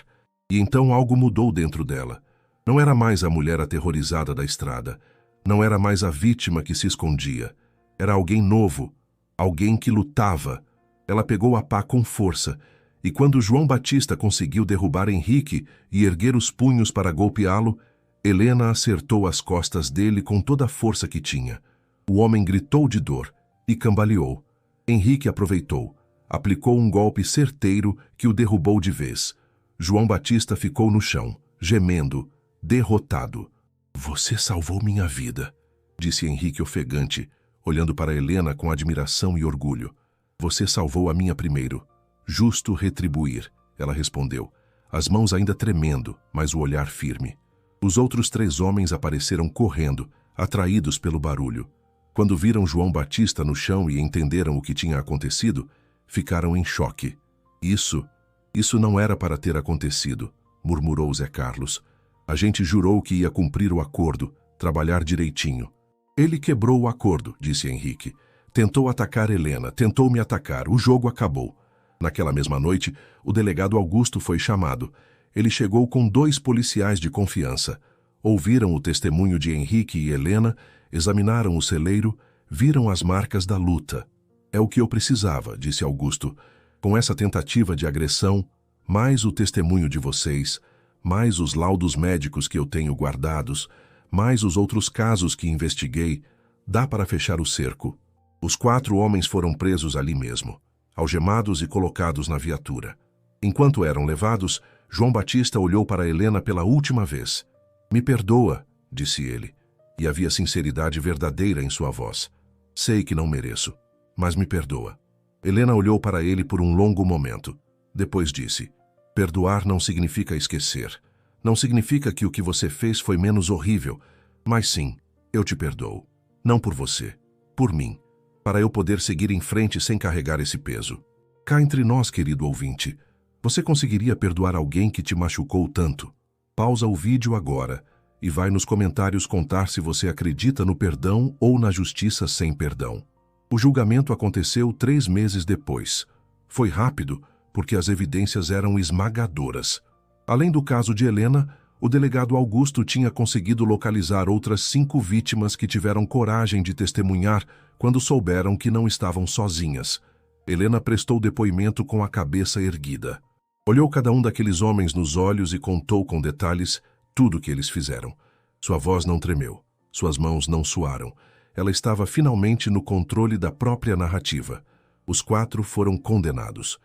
E então algo mudou dentro dela. Não era mais a mulher aterrorizada da estrada. Não era mais a vítima que se escondia. Era alguém novo, alguém que lutava. Ela pegou a pá com força, e quando João Batista conseguiu derrubar Henrique e erguer os punhos para golpeá-lo, Helena acertou as costas dele com toda a força que tinha. O homem gritou de dor e cambaleou. Henrique aproveitou, aplicou um golpe certeiro que o derrubou de vez. João Batista ficou no chão, gemendo, derrotado. "Você salvou minha vida", disse Henrique ofegante, olhando para Helena com admiração e orgulho. "Você salvou a minha primeiro. Justo retribuir", ela respondeu, as mãos ainda tremendo, mas o olhar firme. Os outros 3 homens apareceram correndo, atraídos pelo barulho. Quando viram João Batista no chão e entenderam o que tinha acontecido, ficaram em choque. Isso não era para ter acontecido", murmurou Zé Carlos. "A gente jurou que ia cumprir o acordo, trabalhar direitinho." "Ele quebrou o acordo", disse Henrique. "Tentou atacar Helena, tentou me atacar, o jogo acabou." Naquela mesma noite, o delegado Augusto foi chamado. Ele chegou com 2 policiais de confiança. Ouviram o testemunho de Henrique e Helena, examinaram o celeiro, viram as marcas da luta. "É o que eu precisava", disse Augusto. "Com essa tentativa de agressão, mais o testemunho de vocês, mais os laudos médicos que eu tenho guardados, mais os outros casos que investiguei, dá para fechar o cerco." Os 4 homens foram presos ali mesmo, algemados e colocados na viatura. Enquanto eram levados, João Batista olhou para Helena pela última vez. "Me perdoa", disse ele, e havia sinceridade verdadeira em sua voz. "Sei que não mereço, mas me perdoa." Helena olhou para ele por um longo momento. Depois disse: "Perdoar não significa esquecer. Não significa que o que você fez foi menos horrível, mas sim, eu te perdoo. Não por você, por mim, para eu poder seguir em frente sem carregar esse peso." Cá entre nós, querido ouvinte, você conseguiria perdoar alguém que te machucou tanto? Pausa o vídeo agora e vai nos comentários contar se você acredita no perdão ou na justiça sem perdão. O julgamento aconteceu 3 meses depois. Foi rápido, porque as evidências eram esmagadoras. Além do caso de Helena, o delegado Augusto tinha conseguido localizar outras 5 vítimas que tiveram coragem de testemunhar quando souberam que não estavam sozinhas. Helena prestou depoimento com a cabeça erguida. Olhou cada um daqueles homens nos olhos e contou com detalhes tudo o que eles fizeram. Sua voz não tremeu, suas mãos não suaram. Ela estava finalmente no controle da própria narrativa. Os 4 foram condenados.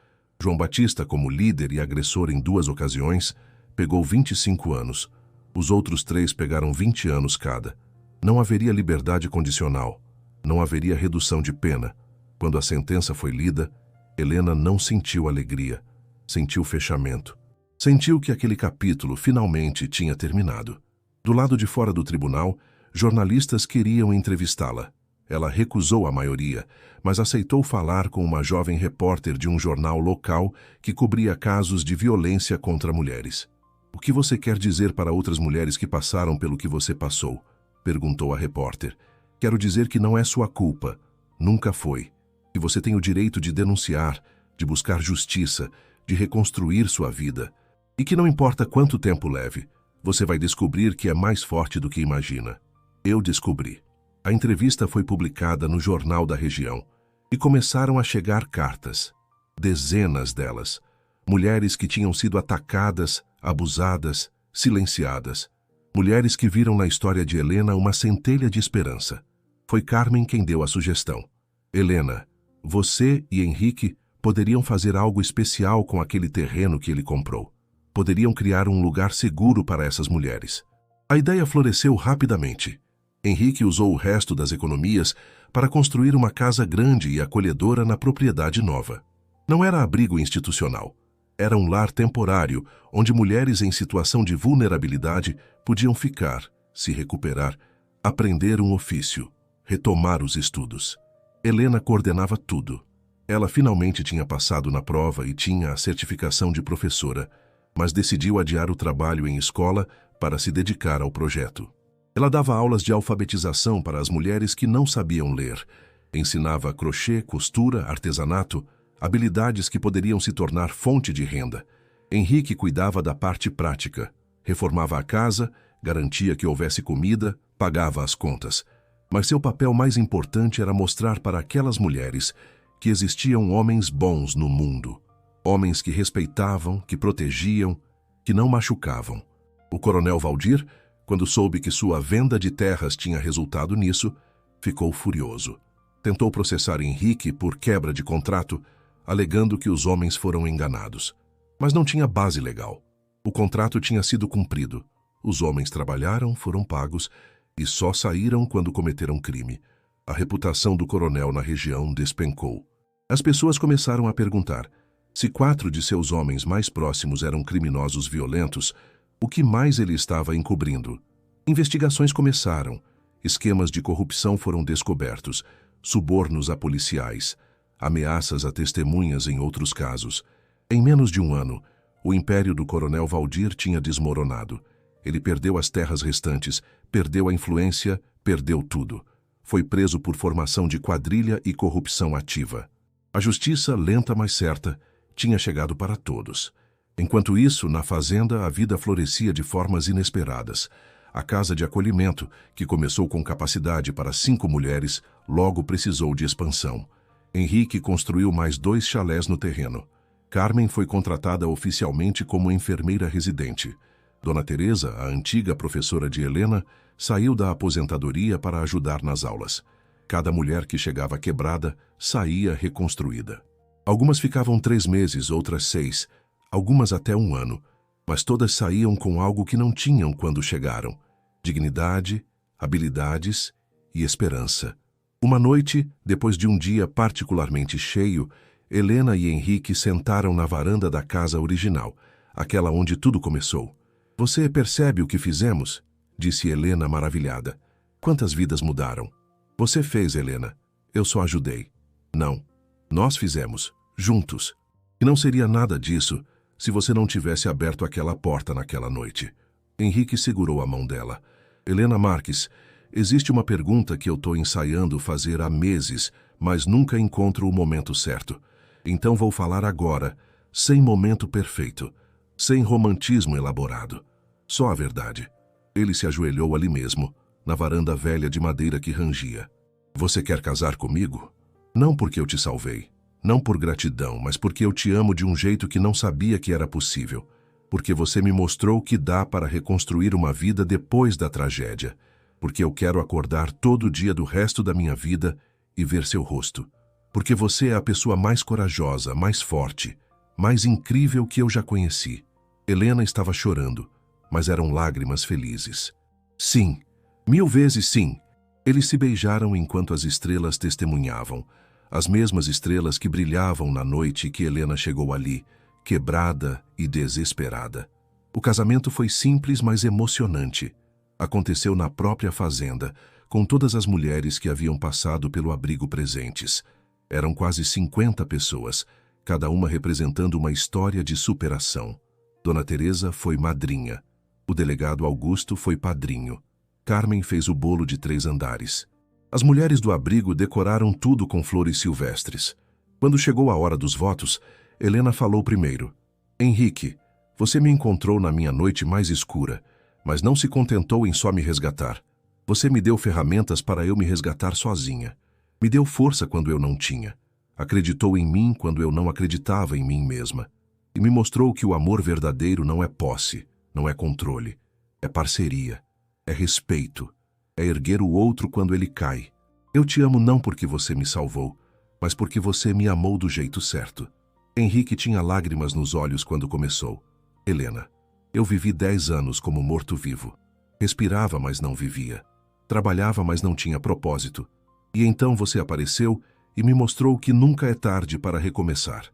João Batista, como líder e agressor em 2 ocasiões, pegou 25 anos. Os outros 3 pegaram 20 anos cada. Não haveria liberdade condicional. Não haveria redução de pena. Quando a sentença foi lida, Helena não sentiu alegria. Sentiu fechamento. Sentiu que aquele capítulo finalmente tinha terminado. Do lado de fora do tribunal, jornalistas queriam entrevistá-la. Ela recusou a maioria, mas aceitou falar com uma jovem repórter de um jornal local que cobria casos de violência contra mulheres. "O que você quer dizer para outras mulheres que passaram pelo que você passou?", perguntou a repórter. "Quero dizer que não é sua culpa. Nunca foi. Que você tem o direito de denunciar, de buscar justiça, de reconstruir sua vida. E que não importa quanto tempo leve, você vai descobrir que é mais forte do que imagina." Eu descobri. A entrevista foi publicada no jornal da região e começaram a chegar cartas. Dezenas delas. Mulheres que tinham sido atacadas, abusadas, silenciadas. Mulheres que viram na história de Helena uma centelha de esperança. Foi Carmen quem deu a sugestão. "Helena, você e Henrique poderiam fazer algo especial com aquele terreno que ele comprou. Poderiam criar um lugar seguro para essas mulheres." A ideia floresceu rapidamente. Henrique usou o resto das economias para construir uma casa grande e acolhedora na propriedade nova. Não era abrigo institucional. Era um lar temporário, onde mulheres em situação de vulnerabilidade podiam ficar, se recuperar, aprender um ofício, retomar os estudos. Helena coordenava tudo. Ela finalmente tinha passado na prova e tinha a certificação de professora, mas decidiu adiar o trabalho em escola para se dedicar ao projeto. Ela dava aulas de alfabetização para as mulheres que não sabiam ler. Ensinava crochê, costura, artesanato, habilidades que poderiam se tornar fonte de renda. Henrique cuidava da parte prática, reformava a casa, garantia que houvesse comida, pagava as contas. Mas seu papel mais importante era mostrar para aquelas mulheres que existiam homens bons no mundo. Homens que respeitavam, que protegiam, que não machucavam. O coronel Valdir, quando soube que sua venda de terras tinha resultado nisso, ficou furioso. Tentou processar Henrique por quebra de contrato, alegando que os homens foram enganados. Mas não tinha base legal. O contrato tinha sido cumprido. Os homens trabalharam, foram pagos e só saíram quando cometeram crime. A reputação do coronel na região despencou. As pessoas começaram a perguntar: se 4 de seus homens mais próximos eram criminosos violentos, o que mais ele estava encobrindo? Investigações começaram. Esquemas de corrupção foram descobertos, subornos a policiais, ameaças a testemunhas em outros casos. Em menos de um ano, o império do coronel Valdir tinha desmoronado. Ele perdeu as terras restantes, perdeu a influência, perdeu tudo. Foi preso por formação de quadrilha e corrupção ativa. A justiça, lenta mas certa, tinha chegado para todos. Enquanto isso, na fazenda, a vida florescia de formas inesperadas. A casa de acolhimento, que começou com capacidade para 5 mulheres, logo precisou de expansão. Henrique construiu mais 2 chalés no terreno. Carmen foi contratada oficialmente como enfermeira residente. Dona Teresa, a antiga professora de Helena, saiu da aposentadoria para ajudar nas aulas. Cada mulher que chegava quebrada saía reconstruída. Algumas ficavam 3 meses, outras 6, algumas até 1 ano, mas todas saíam com algo que não tinham quando chegaram: dignidade, habilidades e esperança. Uma noite, depois de um dia particularmente cheio, Helena e Henrique sentaram na varanda da casa original, aquela onde tudo começou. "Você percebe o que fizemos?" disse Helena maravilhada. "Quantas vidas mudaram?" "Você fez, Helena. Eu só ajudei." "Não. Nós fizemos, juntos. E não seria nada disso se você não tivesse aberto aquela porta naquela noite." Henrique segurou a mão dela. "Helena Marques, existe uma pergunta que eu estou ensaiando fazer há meses, mas nunca encontro o momento certo. Então vou falar agora, sem momento perfeito, sem romantismo elaborado. Só a verdade." Ele se ajoelhou ali mesmo, na varanda velha de madeira que rangia. "Você quer casar comigo? Não porque eu te salvei, não por gratidão, mas porque eu te amo de um jeito que não sabia que era possível. Porque você me mostrou que dá para reconstruir uma vida depois da tragédia. Porque eu quero acordar todo dia do resto da minha vida e ver seu rosto. Porque você é a pessoa mais corajosa, mais forte, mais incrível que eu já conheci." Helena estava chorando, mas eram lágrimas felizes. "Sim, 1000 vezes sim." Eles se beijaram enquanto as estrelas testemunhavam, as mesmas estrelas que brilhavam na noite que Helena chegou ali, quebrada e desesperada. O casamento foi simples, mas emocionante. Aconteceu na própria fazenda, com todas as mulheres que haviam passado pelo abrigo presentes. Eram quase 50 pessoas, cada uma representando uma história de superação. Dona Teresa foi madrinha. O delegado Augusto foi padrinho. Carmen fez o bolo de 3 andares. As mulheres do abrigo decoraram tudo com flores silvestres. Quando chegou a hora dos votos, Helena falou primeiro: "Henrique, você me encontrou na minha noite mais escura, mas não se contentou em só me resgatar. Você me deu ferramentas para eu me resgatar sozinha. Me deu força quando eu não tinha. Acreditou em mim quando eu não acreditava em mim mesma. E me mostrou que o amor verdadeiro não é posse, não é controle. É parceria, é respeito, é erguer o outro quando ele cai. Eu te amo não porque você me salvou, mas porque você me amou do jeito certo." Henrique tinha lágrimas nos olhos quando começou. "Helena, eu vivi 10 anos como morto-vivo. Respirava, mas não vivia. Trabalhava, mas não tinha propósito. E então você apareceu e me mostrou que nunca é tarde para recomeçar.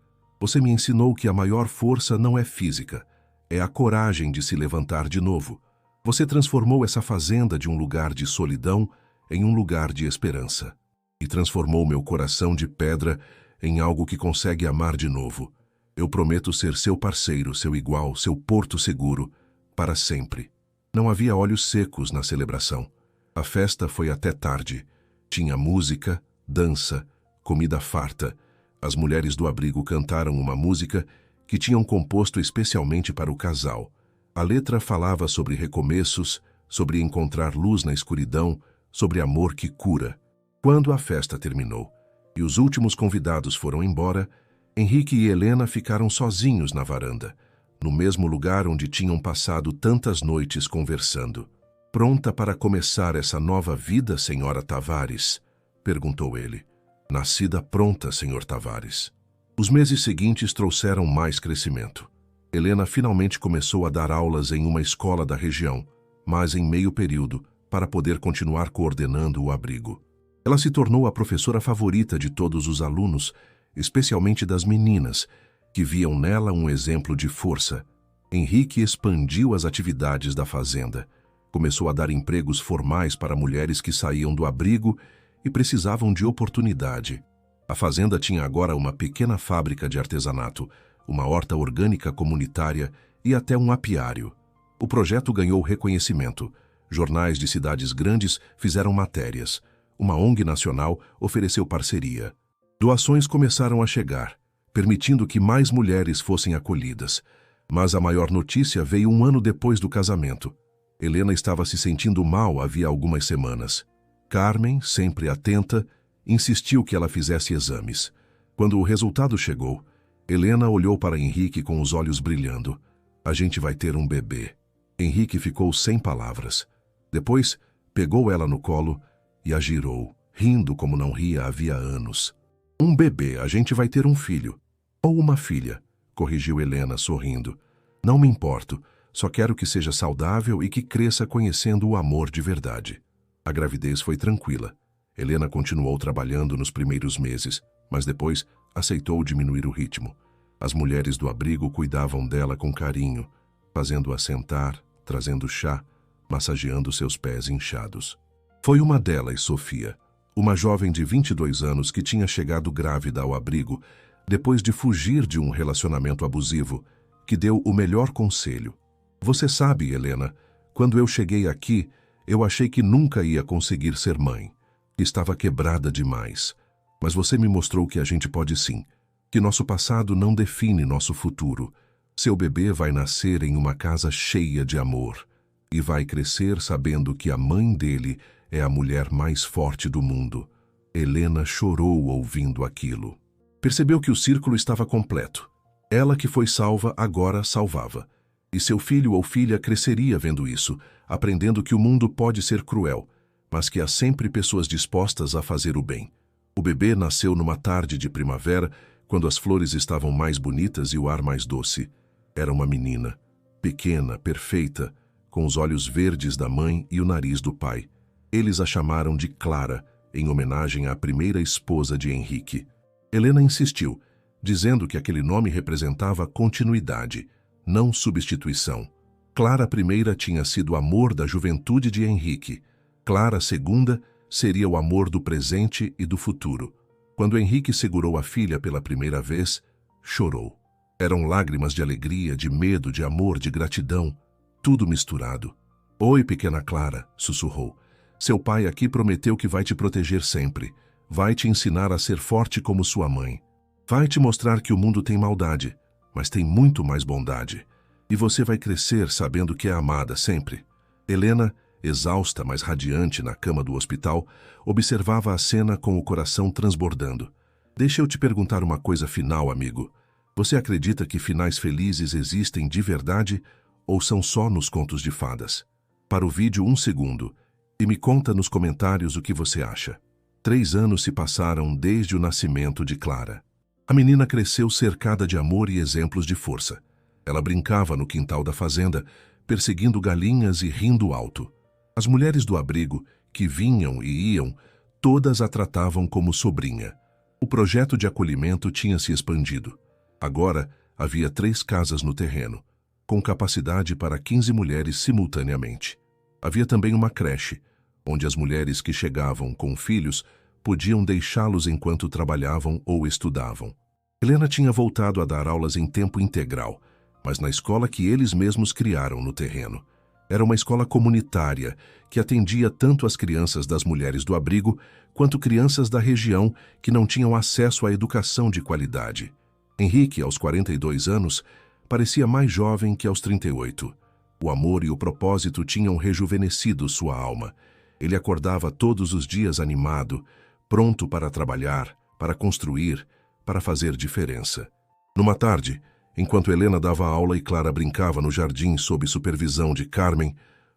Você me ensinou que a maior força não é física, é a coragem de se levantar de novo. Você transformou essa fazenda de um lugar de solidão em um lugar de esperança. E transformou meu coração de pedra em algo que consegue amar de novo. Eu prometo ser seu parceiro, seu igual, seu porto seguro, para sempre. Não havia olhos secos na celebração. A festa foi até tarde. Tinha música, dança, comida farta. As mulheres do abrigo cantaram uma música que tinham composto especialmente para o casal. A letra falava sobre recomeços, sobre encontrar luz na escuridão, sobre amor que cura. Quando a festa terminou e os últimos convidados foram embora, Henrique e Helena ficaram sozinhos na varanda, no mesmo lugar onde tinham passado tantas noites conversando. Pronta para começar essa nova vida, senhora Tavares? Perguntou ele. Nascida pronta, senhor Tavares. Os meses seguintes trouxeram mais crescimento. Helena finalmente começou a dar aulas em uma escola da região, mas em meio período, para poder continuar coordenando o abrigo. Ela se tornou a professora favorita de todos os alunos, especialmente das meninas, que viam nela um exemplo de força. Henrique expandiu as atividades da fazenda. Começou a dar empregos formais para mulheres que saíam do abrigo e precisavam de oportunidade. A fazenda tinha agora uma pequena fábrica de artesanato, uma horta orgânica comunitária e até um apiário. O projeto ganhou reconhecimento. Jornais de cidades grandes fizeram matérias. Uma ONG nacional ofereceu parceria. Doações começaram a chegar, permitindo que mais mulheres fossem acolhidas. Mas a maior notícia veio um ano depois do casamento. Helena estava se sentindo mal havia algumas semanas. Carmen, sempre atenta, insistiu que ela fizesse exames. Quando o resultado chegou, Helena olhou para Henrique com os olhos brilhando. A gente vai ter um bebê. Henrique ficou sem palavras. Depois, pegou ela no colo e a girou, rindo como não ria havia anos. Um bebê, a gente vai ter um filho. Ou uma filha, corrigiu Helena, sorrindo. Não me importo, só quero que seja saudável e que cresça conhecendo o amor de verdade. A gravidez foi tranquila. Helena continuou trabalhando nos primeiros meses, mas depois aceitou diminuir o ritmo. As mulheres do abrigo cuidavam dela com carinho, fazendo-a sentar, trazendo chá, massageando seus pés inchados. Foi uma delas, Sofia, uma jovem de 22 anos que tinha chegado grávida ao abrigo depois de fugir de um relacionamento abusivo, que deu o melhor conselho. Você sabe, Helena, quando eu cheguei aqui, eu achei que nunca ia conseguir ser mãe. Estava quebrada demais. Mas você me mostrou que a gente pode sim, que nosso passado não define nosso futuro. Seu bebê vai nascer em uma casa cheia de amor e vai crescer sabendo que a mãe dele é a mulher mais forte do mundo. Helena chorou ouvindo aquilo. Percebeu que o círculo estava completo. Ela que foi salva agora salvava. E seu filho ou filha cresceria vendo isso, aprendendo que o mundo pode ser cruel, mas que há sempre pessoas dispostas a fazer o bem. O bebê nasceu numa tarde de primavera, quando as flores estavam mais bonitas e o ar mais doce. Era uma menina, pequena, perfeita, com os olhos verdes da mãe e o nariz do pai. Eles a chamaram de Clara, em homenagem à primeira esposa de Henrique. Helena insistiu, dizendo que aquele nome representava continuidade, não substituição. Clara I tinha sido o amor da juventude de Henrique. Clara II seria o amor do presente e do futuro. Quando Henrique segurou a filha pela primeira vez, chorou. Eram lágrimas de alegria, de medo, de amor, de gratidão, tudo misturado. Oi, pequena Clara, sussurrou. Seu pai aqui prometeu que vai te proteger sempre. Vai te ensinar a ser forte como sua mãe. Vai te mostrar que o mundo tem maldade, mas tem muito mais bondade. E você vai crescer sabendo que é amada sempre. Helena, exausta, mas radiante na cama do hospital, observava a cena com o coração transbordando. Deixa eu te perguntar uma coisa final, amigo. Você acredita que finais felizes existem de verdade ou são só nos contos de fadas? Para o vídeo 1 segundo e me conta nos comentários o que você acha. 3 anos se passaram desde o nascimento de Clara. A menina cresceu cercada de amor e exemplos de força. Ela brincava no quintal da fazenda, perseguindo galinhas e rindo alto. As mulheres do abrigo, que vinham e iam, todas a tratavam como sobrinha. O projeto de acolhimento tinha se expandido. Agora havia 3 casas no terreno, com capacidade para 15 mulheres simultaneamente. Havia também uma creche, onde as mulheres que chegavam com filhos podiam deixá-los enquanto trabalhavam ou estudavam. Helena tinha voltado a dar aulas em tempo integral, mas na escola que eles mesmos criaram no terreno. Era uma escola comunitária que atendia tanto as crianças das mulheres do abrigo quanto crianças da região que não tinham acesso à educação de qualidade. Henrique, aos 42 anos, parecia mais jovem que aos 38. O amor e o propósito tinham rejuvenescido sua alma. Ele acordava todos os dias animado, pronto para trabalhar, para construir, para fazer diferença. Numa tarde, enquanto Helena dava aula e Clara brincava no jardim sob supervisão de Carmen,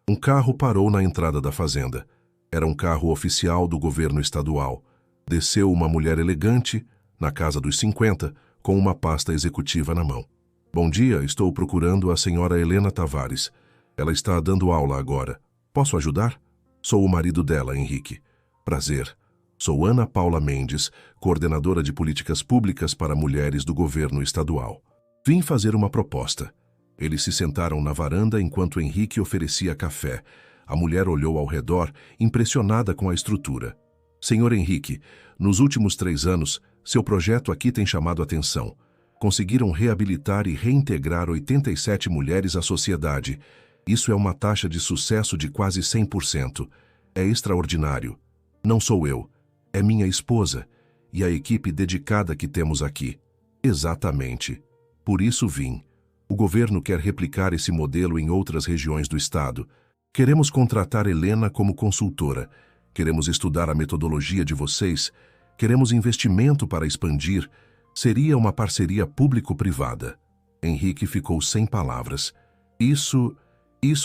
um carro parou na entrada da fazenda. Era um carro oficial do governo estadual. Desceu uma mulher elegante, na casa dos 50, com uma pasta executiva na mão. Bom dia, estou procurando a senhora Helena Tavares. Ela está dando aula agora. Posso ajudar? Sou o marido dela, Henrique. Prazer. Sou Ana Paula Mendes, coordenadora de políticas públicas para mulheres do governo estadual. Vim fazer uma proposta. Eles se sentaram na varanda enquanto Henrique oferecia café. A mulher olhou ao redor, impressionada com a estrutura. Senhor Henrique, nos últimos 3 anos, seu projeto aqui tem chamado atenção. Conseguiram reabilitar e reintegrar 87 mulheres à sociedade. Isso é uma taxa de sucesso de quase 100%. É extraordinário. Não sou eu. É minha esposa e a equipe dedicada que temos aqui. Exatamente. Por isso vim. O governo quer replicar esse modelo em outras regiões do estado. Queremos contratar Helena como consultora. Queremos estudar a metodologia de vocês. Queremos investimento para expandir. Seria uma parceria público-privada. Henrique ficou sem palavras. Isso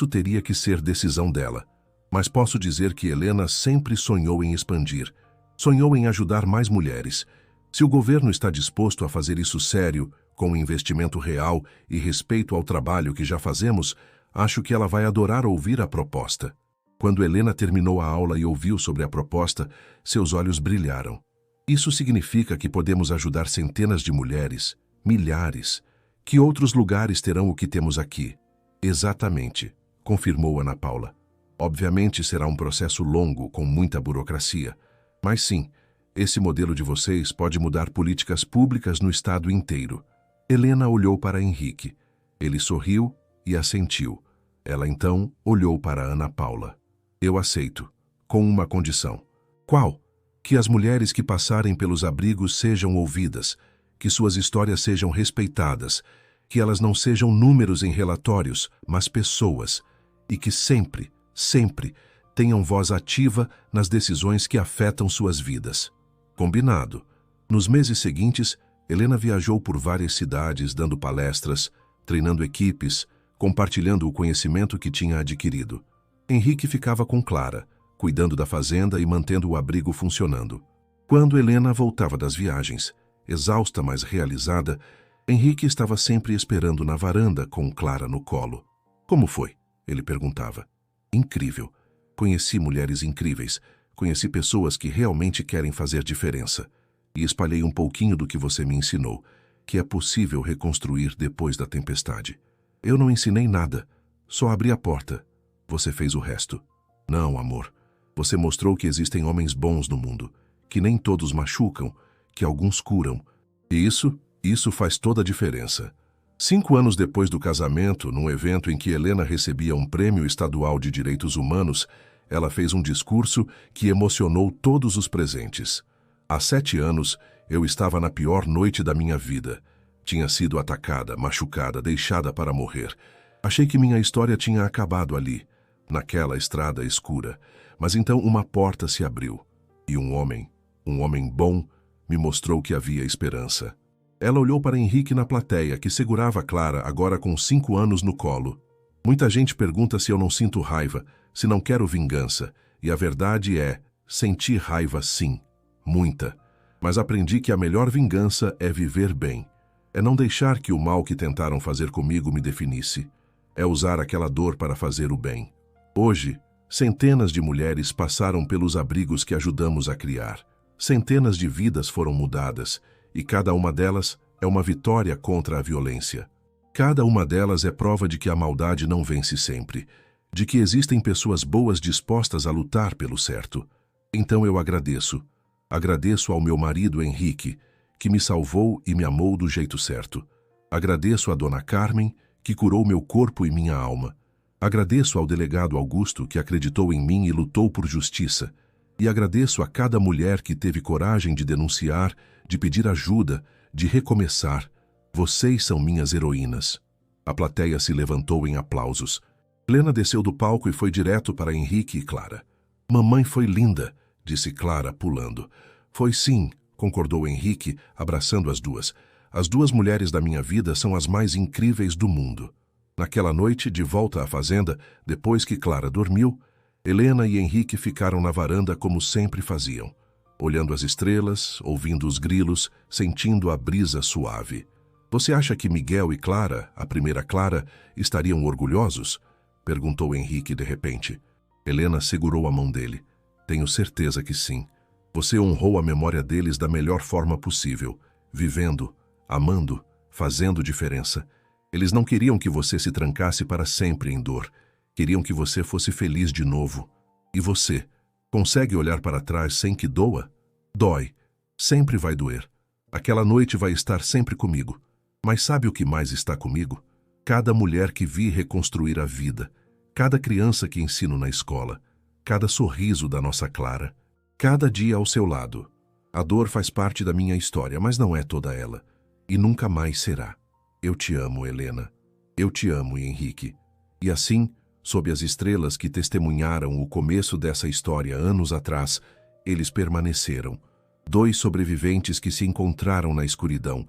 teria que ser decisão dela. Mas posso dizer que Helena sempre sonhou em expandir. Sonhou em ajudar mais mulheres. Se o governo está disposto a fazer isso sério, com investimento real e respeito ao trabalho que já fazemos, acho que ela vai adorar ouvir a proposta. Quando Helena terminou a aula e ouviu sobre a proposta, seus olhos brilharam. Isso significa que podemos ajudar centenas de mulheres, milhares, que outros lugares terão o que temos aqui. Exatamente, confirmou Ana Paula. Obviamente será um processo longo, com muita burocracia. Mas sim, esse modelo de vocês pode mudar políticas públicas no estado inteiro. Helena olhou para Henrique. Ele sorriu e assentiu. Ela então olhou para Ana Paula. Eu aceito, com uma condição. Qual? Que as mulheres que passarem pelos abrigos sejam ouvidas, que suas histórias sejam respeitadas, que elas não sejam números em relatórios, mas pessoas, e que sempre tenham voz ativa nas decisões que afetam suas vidas. Combinado. Nos meses seguintes, Helena viajou por várias cidades dando palestras, treinando equipes, compartilhando o conhecimento que tinha adquirido. Henrique ficava com Clara, cuidando da fazenda e mantendo o abrigo funcionando. Quando Helena voltava das viagens, exausta mas realizada, Henrique estava sempre esperando na varanda com Clara no colo. Como foi? Ele perguntava. Incrível. Conheci mulheres incríveis. Conheci pessoas que realmente querem fazer diferença. E espalhei um pouquinho do que você me ensinou, que é possível reconstruir depois da tempestade. Eu não ensinei nada, só abri a porta. Você fez o resto. Não, amor. Você mostrou que existem homens bons no mundo, que nem todos machucam, que alguns curam. E isso faz toda a diferença. 5 anos depois do casamento, num evento em que Helena recebia um prêmio estadual de direitos humanos, ela fez um discurso que emocionou todos os presentes. Há 7 anos, eu estava na pior noite da minha vida. Tinha sido atacada, machucada, deixada para morrer. Achei que minha história tinha acabado ali, naquela estrada escura. Mas então uma porta se abriu. E um homem bom, me mostrou que havia esperança. Ela olhou para Henrique na plateia, que segurava Clara, agora com 5 anos no colo. Muita gente pergunta se eu não sinto raiva, se não quero vingança. E a verdade é, senti raiva sim, muita. Mas aprendi que a melhor vingança é viver bem. É não deixar que o mal que tentaram fazer comigo me definisse. É usar aquela dor para fazer o bem. Hoje, centenas de mulheres passaram pelos abrigos que ajudamos a criar. Centenas de vidas foram mudadas, e cada uma delas é uma vitória contra a violência. Cada uma delas é prova de que a maldade não vence sempre, de que existem pessoas boas dispostas a lutar pelo certo. Então eu agradeço. Agradeço ao meu marido Henrique, que me salvou e me amou do jeito certo. Agradeço à dona Carmen, que curou meu corpo e minha alma. Agradeço ao delegado Augusto, que acreditou em mim e lutou por justiça. E agradeço a cada mulher que teve coragem de denunciar, de pedir ajuda, de recomeçar. Vocês são minhas heroínas. A plateia se levantou em aplausos. Helena desceu do palco e foi direto para Henrique e Clara. Mamãe foi linda, disse Clara, pulando. Foi sim, concordou Henrique, abraçando as duas. As duas mulheres da minha vida são as mais incríveis do mundo. Naquela noite, de volta à fazenda, depois que Clara dormiu, Helena e Henrique ficaram na varanda como sempre faziam, olhando as estrelas, ouvindo os grilos, sentindo a brisa suave. Você acha que Miguel e Clara, a primeira Clara, estariam orgulhosos? Perguntou Henrique de repente. Helena segurou a mão dele. Tenho certeza que sim. Você honrou a memória deles da melhor forma possível, vivendo, amando, fazendo diferença. Eles não queriam que você se trancasse para sempre em dor. Queriam que você fosse feliz de novo. E você? Consegue olhar para trás sem que doa? Dói. Sempre vai doer. Aquela noite vai estar sempre comigo. Mas sabe o que mais está comigo? Cada mulher que vi reconstruir a vida. Cada criança que ensino na escola. Cada sorriso da nossa Clara. Cada dia ao seu lado. A dor faz parte da minha história, mas não é toda ela. E nunca mais será. Eu te amo, Helena. Eu te amo, Henrique. E assim, sob as estrelas que testemunharam o começo dessa história anos atrás, eles permaneceram. Dois sobreviventes que se encontraram na escuridão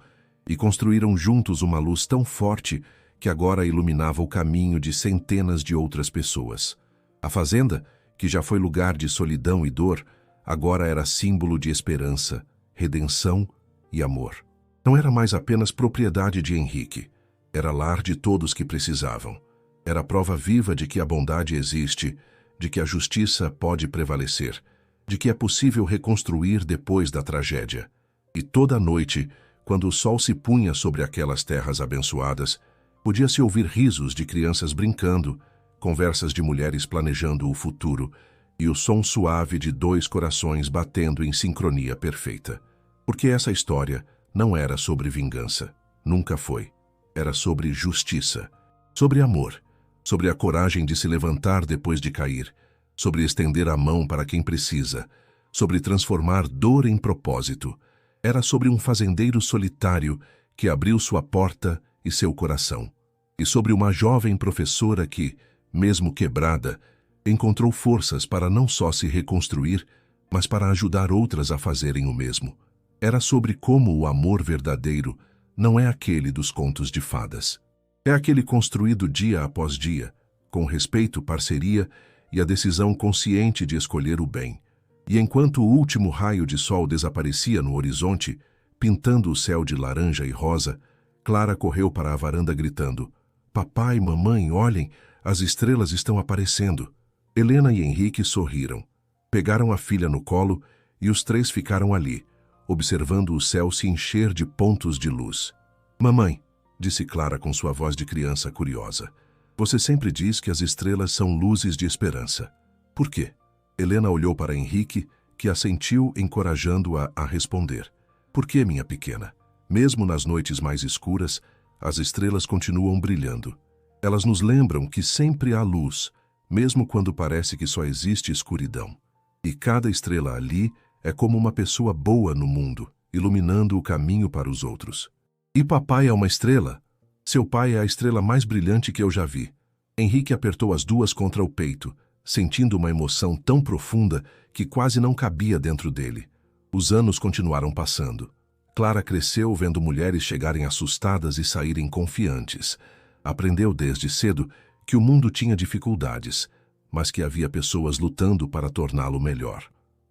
e construíram juntos uma luz tão forte que agora iluminava o caminho de centenas de outras pessoas. A fazenda, que já foi lugar de solidão e dor, agora era símbolo de esperança, redenção e amor. Não era mais apenas propriedade de Henrique. Era lar de todos que precisavam. Era prova viva de que a bondade existe, de que a justiça pode prevalecer, de que é possível reconstruir depois da tragédia. E toda noite, quando o sol se punha sobre aquelas terras abençoadas, podia-se ouvir risos de crianças brincando, conversas de mulheres planejando o futuro e o som suave de dois corações batendo em sincronia perfeita. Porque essa história não era sobre vingança. Nunca foi. Era sobre justiça, sobre amor, sobre a coragem de se levantar depois de cair, sobre estender a mão para quem precisa, sobre transformar dor em propósito. Era sobre um fazendeiro solitário que abriu sua porta e seu coração. E sobre uma jovem professora que, mesmo quebrada, encontrou forças para não só se reconstruir, mas para ajudar outras a fazerem o mesmo. Era sobre como o amor verdadeiro não é aquele dos contos de fadas. É aquele construído dia após dia, com respeito, parceria e a decisão consciente de escolher o bem. E enquanto o último raio de sol desaparecia no horizonte, pintando o céu de laranja e rosa, Clara correu para a varanda gritando: Papai, mamãe, olhem, as estrelas estão aparecendo. Helena e Henrique sorriram. Pegaram a filha no colo e os três ficaram ali, observando o céu se encher de pontos de luz. Mamãe, disse Clara com sua voz de criança curiosa, você sempre diz que as estrelas são luzes de esperança. Por quê? Helena olhou para Henrique, que assentiu, encorajando-a a responder. Por que, minha pequena? Mesmo nas noites mais escuras, as estrelas continuam brilhando. Elas nos lembram que sempre há luz, mesmo quando parece que só existe escuridão. E cada estrela ali é como uma pessoa boa no mundo, iluminando o caminho para os outros. E papai é uma estrela? Seu pai é a estrela mais brilhante que eu já vi. Henrique apertou as duas contra o peito, sentindo uma emoção tão profunda que quase não cabia dentro dele. Os anos continuaram passando. Clara cresceu vendo mulheres chegarem assustadas e saírem confiantes. Aprendeu desde cedo que o mundo tinha dificuldades, mas que havia pessoas lutando para torná-lo melhor.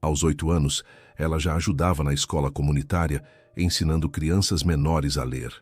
Aos 8 anos, ela já ajudava na escola comunitária, ensinando crianças menores a ler.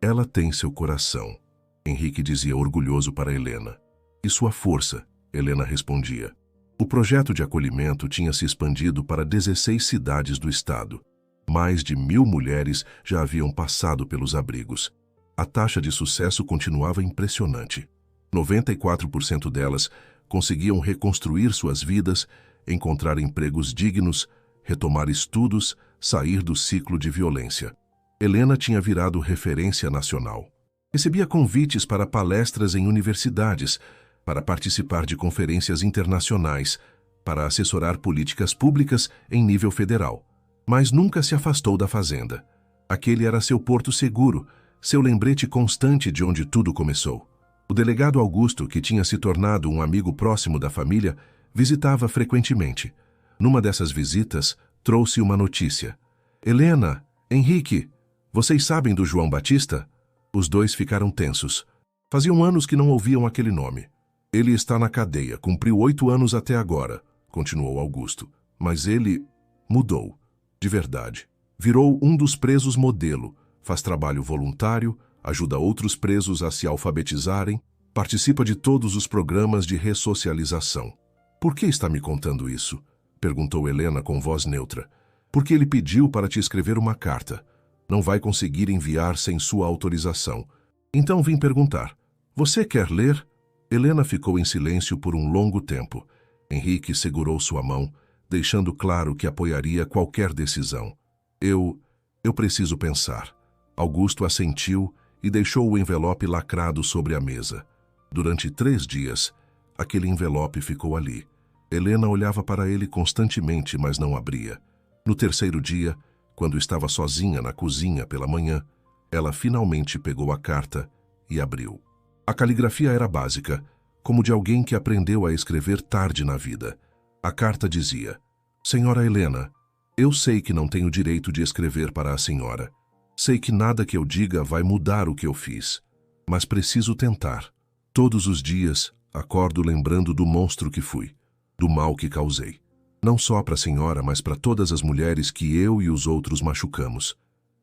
Ela tem seu coração, Henrique dizia orgulhoso para Helena. E sua força, Helena respondia. O projeto de acolhimento tinha se expandido para 16 cidades do estado. Mais de 1000 mulheres já haviam passado pelos abrigos. A taxa de sucesso continuava impressionante. 94% delas conseguiam reconstruir suas vidas, encontrar empregos dignos retomar estudos, sair do ciclo de violência. Helena tinha virado referência nacional. Recebia convites para palestras em universidades, para participar de conferências internacionais, para assessorar políticas públicas em nível federal. Mas nunca se afastou da fazenda. Aquele era seu porto seguro, seu lembrete constante de onde tudo começou. O delegado Augusto, que tinha se tornado um amigo próximo da família, visitava frequentemente. Numa dessas visitas, trouxe uma notícia. Helena, Henrique, vocês sabem do João Batista? Os dois ficaram tensos. Faziam anos que não ouviam aquele nome. Ele está na cadeia, cumpriu 8 anos até agora, continuou Augusto. Mas ele mudou, de verdade. Virou um dos presos modelo, faz trabalho voluntário, ajuda outros presos a se alfabetizarem, participa de todos os programas de ressocialização. Por que está me contando isso? Perguntou Helena com voz neutra. Porque ele pediu para te escrever uma carta. Não vai conseguir enviar sem sua autorização. Então vim perguntar. Você quer ler? Helena ficou em silêncio por um longo tempo. Henrique segurou sua mão, deixando claro que apoiaria qualquer decisão. Eu preciso pensar. Augusto assentiu e deixou o envelope lacrado sobre a mesa. Durante 3 dias, aquele envelope ficou ali. Helena olhava para ele constantemente, mas não abria. No 3º dia, quando estava sozinha na cozinha pela manhã, ela finalmente pegou a carta e abriu. A caligrafia era básica, como de alguém que aprendeu a escrever tarde na vida. A carta dizia: Senhora Helena, eu sei que não tenho direito de escrever para a senhora. Sei que nada que eu diga vai mudar o que eu fiz. Mas preciso tentar. Todos os dias, acordo lembrando do monstro que fui, do mal que causei. Não só para a senhora, mas para todas as mulheres que eu e os outros machucamos.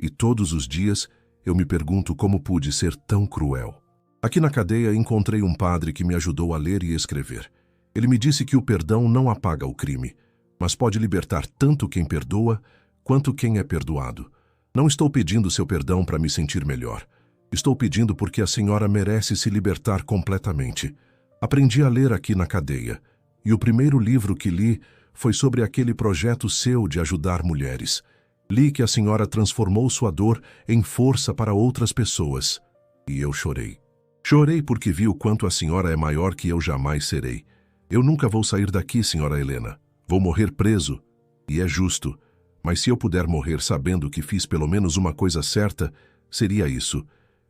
E todos os dias eu me pergunto como pude ser tão cruel. Aqui na cadeia encontrei um padre que me ajudou a ler e escrever. Ele me disse que o perdão não apaga o crime, mas pode libertar tanto quem perdoa quanto quem é perdoado. Não estou pedindo seu perdão para me sentir melhor. Estou pedindo porque a senhora merece se libertar completamente. Aprendi a ler aqui na cadeia, e o primeiro livro que li foi sobre aquele projeto seu de ajudar mulheres. Li que a senhora transformou sua dor em força para outras pessoas. E eu chorei. Chorei porque vi o quanto a senhora é maior que eu jamais serei. Eu nunca vou sair daqui, senhora Helena. Vou morrer preso. E é justo. Mas se eu puder morrer sabendo que fiz pelo menos uma coisa certa, seria isso.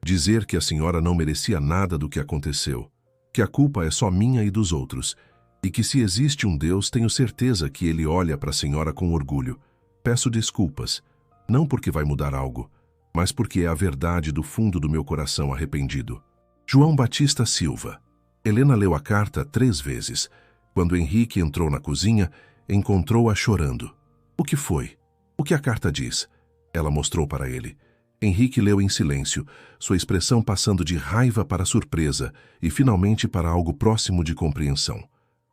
Dizer que a senhora não merecia nada do que aconteceu. Que a culpa é só minha e dos outros. E que se existe um Deus, tenho certeza que ele olha para a senhora com orgulho. Peço desculpas. Não porque vai mudar algo, mas porque é a verdade do fundo do meu coração arrependido. João Batista Silva. Helena leu a carta 3 vezes. Quando Henrique entrou na cozinha, encontrou-a chorando. O que foi? O que a carta diz? Ela mostrou para ele. Henrique leu em silêncio, sua expressão passando de raiva para surpresa e finalmente para algo próximo de compreensão.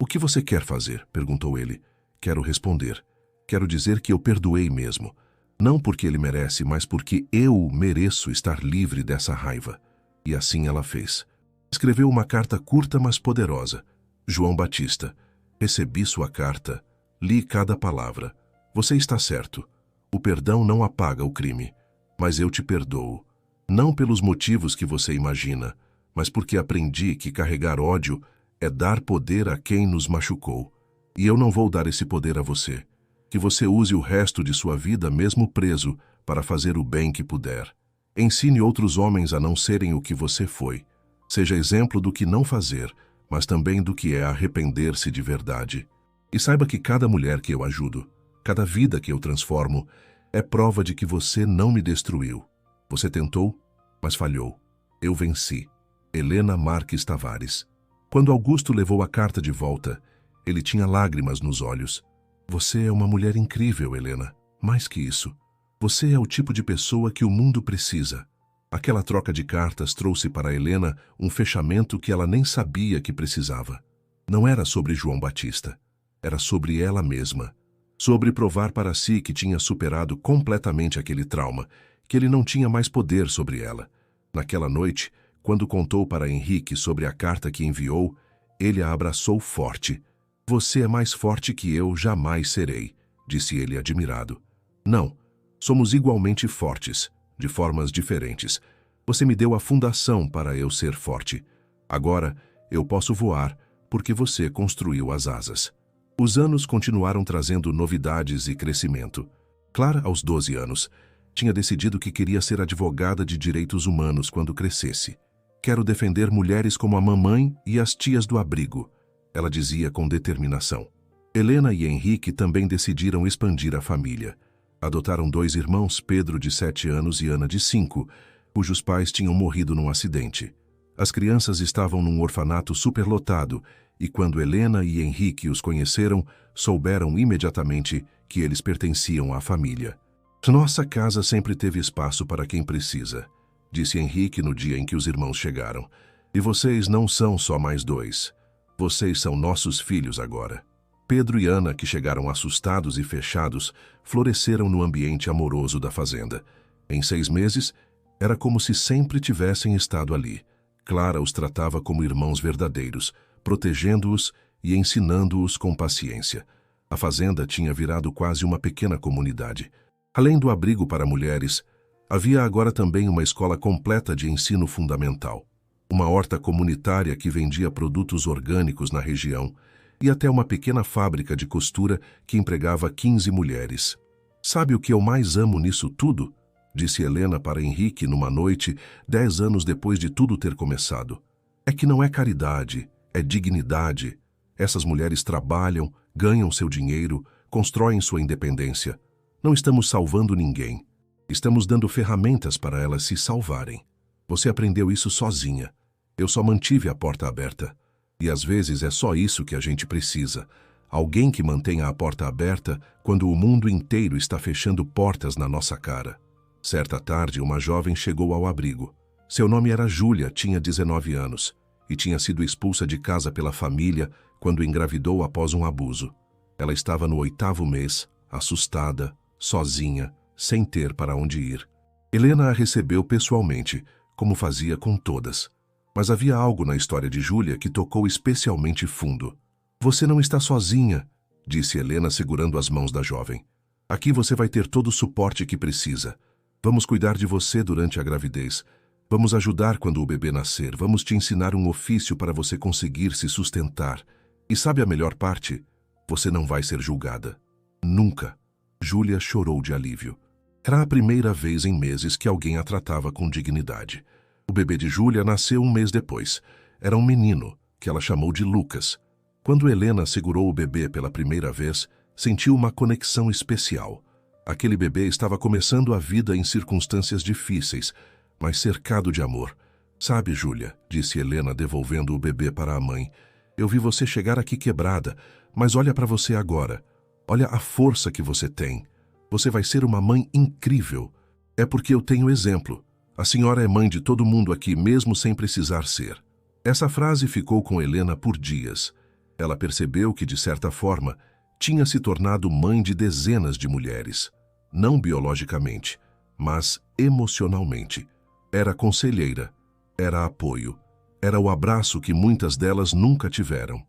O que você quer fazer? Perguntou ele. Quero responder. Quero dizer que eu perdoei mesmo. Não porque ele merece, mas porque eu mereço estar livre dessa raiva. E assim ela fez. Escreveu uma carta curta, mas poderosa. João Batista. Recebi sua carta. Li cada palavra. Você está certo. O perdão não apaga o crime. Mas eu te perdoo. Não pelos motivos que você imagina, mas porque aprendi que carregar ódio é dar poder a quem nos machucou. E eu não vou dar esse poder a você. Que você use o resto de sua vida mesmo preso para fazer o bem que puder. Ensine outros homens a não serem o que você foi. Seja exemplo do que não fazer, mas também do que é arrepender-se de verdade. E saiba que cada mulher que eu ajudo, cada vida que eu transformo, é prova de que você não me destruiu. Você tentou, mas falhou. Eu venci. Helena Marques Tavares. Quando Augusto levou a carta de volta, ele tinha lágrimas nos olhos. Você é uma mulher incrível, Helena. Mais que isso. Você é o tipo de pessoa que o mundo precisa. Aquela troca de cartas trouxe para Helena um fechamento que ela nem sabia que precisava. Não era sobre João Batista. Era sobre ela mesma. Sobre provar para si que tinha superado completamente aquele trauma, que ele não tinha mais poder sobre ela. Naquela noite, quando contou para Henrique sobre a carta que enviou, ele a abraçou forte. Você é mais forte que eu jamais serei, disse ele admirado. Não, somos igualmente fortes, de formas diferentes. Você me deu a fundação para eu ser forte. Agora eu posso voar porque você construiu as asas. Os anos continuaram trazendo novidades e crescimento. Clara, aos 12 anos, tinha decidido que queria ser advogada de direitos humanos quando crescesse. Quero defender mulheres como a mamãe e as tias do abrigo, ela dizia com determinação. Helena e Henrique também decidiram expandir a família. Adotaram 2 irmãos, Pedro, de 7 anos, e Ana, de 5, cujos pais tinham morrido num acidente. As crianças estavam num orfanato superlotado e quando Helena e Henrique os conheceram, souberam imediatamente que eles pertenciam à família. Nossa casa sempre teve espaço para quem precisa, disse Henrique no dia em que os irmãos chegaram. E vocês não são só mais 2. Vocês são nossos filhos agora. Pedro e Ana, que chegaram assustados e fechados, floresceram no ambiente amoroso da fazenda. Em 6 meses, era como se sempre tivessem estado ali. Clara os tratava como irmãos verdadeiros, protegendo-os e ensinando-os com paciência. A fazenda tinha virado quase uma pequena comunidade. Além do abrigo para mulheres, havia agora também uma escola completa de ensino fundamental, uma horta comunitária que vendia produtos orgânicos na região e até uma pequena fábrica de costura que empregava 15 mulheres. Sabe o que eu mais amo nisso tudo? Disse Helena para Henrique numa noite, 10 anos depois de tudo ter começado. É que não é caridade, é dignidade. Essas mulheres trabalham, ganham seu dinheiro, constroem sua independência. Não estamos salvando ninguém. Estamos dando ferramentas para elas se salvarem. Você aprendeu isso sozinha. Eu só mantive a porta aberta. E às vezes é só isso que a gente precisa. Alguém que mantenha a porta aberta quando o mundo inteiro está fechando portas na nossa cara. Certa tarde, uma jovem chegou ao abrigo. Seu nome era Júlia, tinha 19 anos, e tinha sido expulsa de casa pela família quando engravidou após um abuso. Ela estava no 8º mês, assustada, sozinha, sem ter para onde ir. Helena a recebeu pessoalmente, como fazia com todas. Mas havia algo na história de Júlia que tocou especialmente fundo. Você não está sozinha, disse Helena segurando as mãos da jovem. Aqui você vai ter todo o suporte que precisa. Vamos cuidar de você durante a gravidez. Vamos ajudar quando o bebê nascer. Vamos te ensinar um ofício para você conseguir se sustentar. E sabe a melhor parte? Você não vai ser julgada. Nunca. Júlia chorou de alívio. Era a primeira vez em meses que alguém a tratava com dignidade. O bebê de Júlia nasceu um mês depois. Era um menino, que ela chamou de Lucas. Quando Helena segurou o bebê pela primeira vez, sentiu uma conexão especial. Aquele bebê estava começando a vida em circunstâncias difíceis, mas cercado de amor. Sabe, Júlia, disse Helena devolvendo o bebê para a mãe, eu vi você chegar aqui quebrada, mas olha para você agora. Olha a força que você tem. Você vai ser uma mãe incrível. É porque eu tenho exemplo. A senhora é mãe de todo mundo aqui, mesmo sem precisar ser. Essa frase ficou com Helena por dias. Ela percebeu que, de certa forma, tinha se tornado mãe de dezenas de mulheres. Não biologicamente, mas emocionalmente. Era conselheira, era apoio, era o abraço que muitas delas nunca tiveram.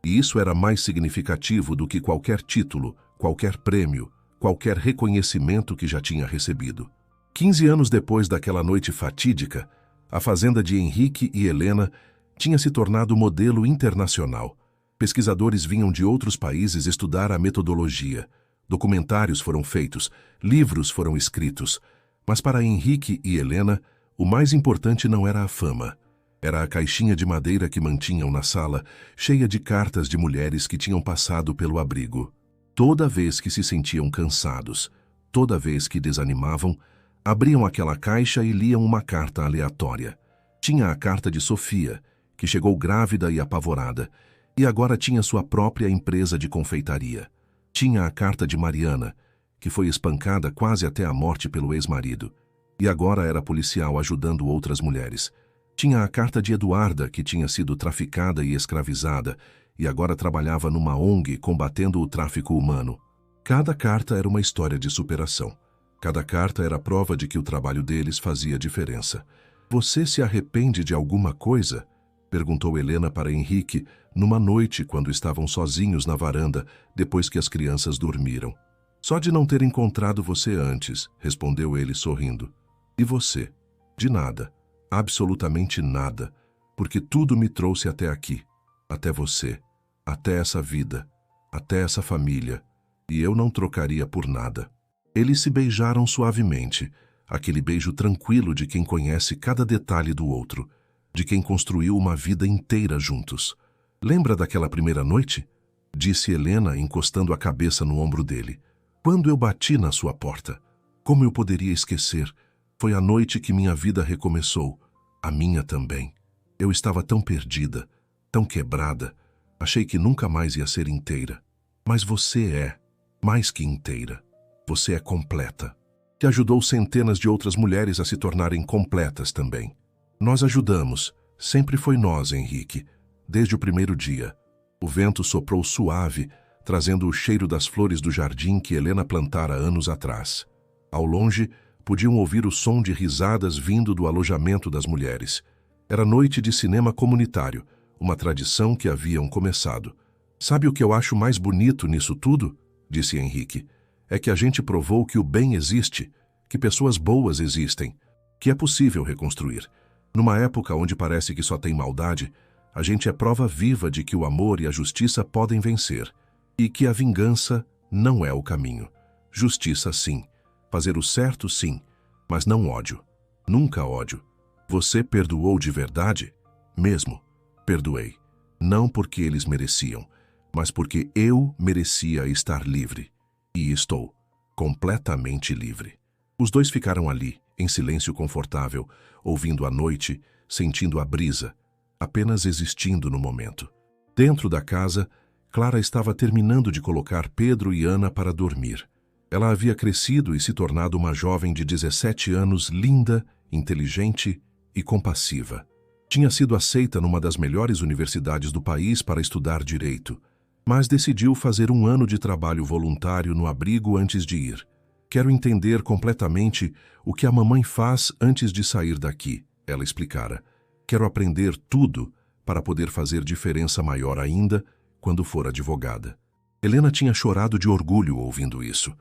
E isso era mais significativo do que qualquer título, qualquer prêmio, qualquer reconhecimento que já tinha recebido. 15 anos depois daquela noite fatídica, a fazenda de Henrique e Helena tinha se tornado modelo internacional. Pesquisadores vinham de outros países estudar a metodologia. Documentários foram feitos, livros foram escritos. Mas para Henrique e Helena, o mais importante não era a fama. Era a caixinha de madeira que mantinham na sala, cheia de cartas de mulheres que tinham passado pelo abrigo. Toda vez que se sentiam cansados, toda vez que desanimavam, abriam aquela caixa e liam uma carta aleatória. Tinha a carta de Sofia, que chegou grávida e apavorada, e agora tinha sua própria empresa de confeitaria. Tinha a carta de Mariana, que foi espancada quase até a morte pelo ex-marido, e agora era policial ajudando outras mulheres. Tinha a carta de Eduarda, que tinha sido traficada e escravizada, e agora trabalhava numa ONG combatendo o tráfico humano. Cada carta era uma história de superação. Cada carta era prova de que o trabalho deles fazia diferença. Você se arrepende de alguma coisa? Perguntou Helena para Henrique, numa noite quando estavam sozinhos na varanda, depois que as crianças dormiram. Só de não ter encontrado você antes, respondeu ele sorrindo. E você? De nada, absolutamente nada, porque tudo me trouxe até aqui, até você, até essa vida, até essa família, e eu não trocaria por nada. Eles se beijaram suavemente, aquele beijo tranquilo de quem conhece cada detalhe do outro, de quem construiu uma vida inteira juntos. Lembra daquela primeira noite? Disse Helena, encostando a cabeça no ombro dele. Quando eu bati na sua porta. Como eu poderia esquecer? Foi a noite que minha vida recomeçou. A minha também. Eu estava tão perdida, tão quebrada. Achei que nunca mais ia ser inteira. Mas você é mais que inteira. Você é completa. Que ajudou centenas de outras mulheres a se tornarem completas também. Nós ajudamos. Sempre foi nós, Henrique. Desde o primeiro dia. O vento soprou suave, trazendo o cheiro das flores do jardim que Helena plantara anos atrás. Ao longe, podiam ouvir o som de risadas vindo do alojamento das mulheres. Era noite de cinema comunitário, uma tradição que haviam começado. Sabe o que eu acho mais bonito nisso tudo? Disse Henrique. É que a gente provou que o bem existe, que pessoas boas existem, que é possível reconstruir. Numa época onde parece que só tem maldade, a gente é prova viva de que o amor e a justiça podem vencer, e que a vingança não é o caminho. Justiça, sim. Fazer o certo, sim. Mas não ódio. Nunca ódio. Você perdoou de verdade? Mesmo. Perdoei. Não porque eles mereciam, mas porque eu merecia estar livre. E estou. Completamente livre. Os dois ficaram ali, em silêncio confortável, ouvindo a noite, sentindo a brisa, apenas existindo no momento. Dentro da casa, Clara estava terminando de colocar Pedro e Ana para dormir. Ela havia crescido e se tornado uma jovem de 17 anos, linda, inteligente e compassiva. Tinha sido aceita numa das melhores universidades do país para estudar direito, mas decidiu fazer um ano de trabalho voluntário no abrigo antes de ir. Quero entender completamente o que a mamãe faz antes de sair daqui, ela explicara. Quero aprender tudo para poder fazer diferença maior ainda quando for advogada. Helena tinha chorado de orgulho ouvindo isso.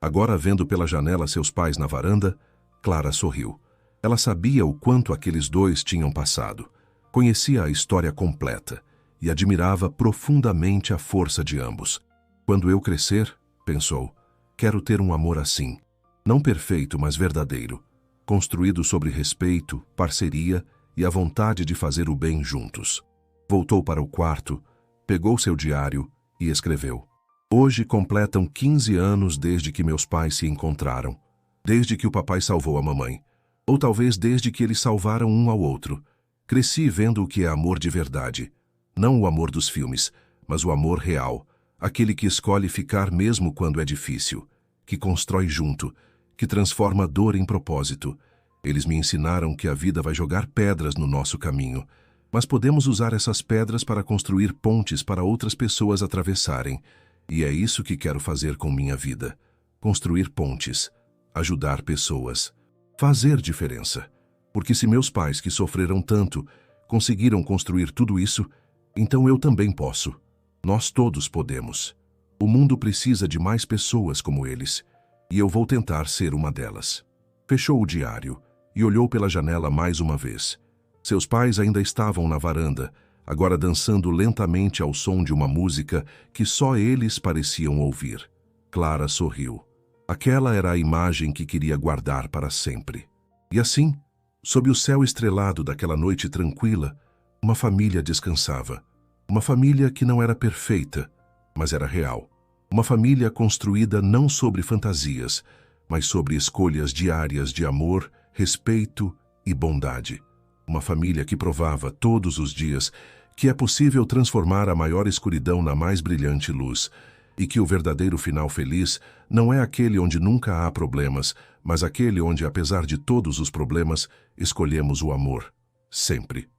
Agora, vendo pela janela seus pais na varanda, Clara sorriu. Ela sabia o quanto aqueles dois tinham passado. Conhecia a história completa e admirava profundamente a força de ambos. Quando eu crescer, pensou, quero ter um amor assim. Não perfeito, mas verdadeiro. Construído sobre respeito, parceria e a vontade de fazer o bem juntos. Voltou para o quarto, pegou seu diário e escreveu. Hoje completam 15 anos desde que meus pais se encontraram. Desde que o papai salvou a mamãe. Ou talvez desde que eles salvaram um ao outro. Cresci vendo o que é amor de verdade. Não o amor dos filmes, mas o amor real. Aquele que escolhe ficar mesmo quando é difícil. Que constrói junto. Que transforma dor em propósito. Eles me ensinaram que a vida vai jogar pedras no nosso caminho. Mas podemos usar essas pedras para construir pontes para outras pessoas atravessarem. E é isso que quero fazer com minha vida. Construir pontes. Ajudar pessoas. Fazer diferença. Porque se meus pais, que sofreram tanto, conseguiram construir tudo isso, então eu também posso. Nós todos podemos. O mundo precisa de mais pessoas como eles. E eu vou tentar ser uma delas. Fechou o diário e olhou pela janela mais uma vez. Seus pais ainda estavam na varanda, agora dançando lentamente ao som de uma música que só eles pareciam ouvir. Clara sorriu. Aquela era a imagem que queria guardar para sempre. E assim, sob o céu estrelado daquela noite tranquila, uma família descansava. Uma família que não era perfeita, mas era real. Uma família construída não sobre fantasias, mas sobre escolhas diárias de amor, respeito e bondade. Uma família que provava todos os dias que é possível transformar a maior escuridão na mais brilhante luz, e que o verdadeiro final feliz não é aquele onde nunca há problemas, mas aquele onde, apesar de todos os problemas, escolhemos o amor, sempre.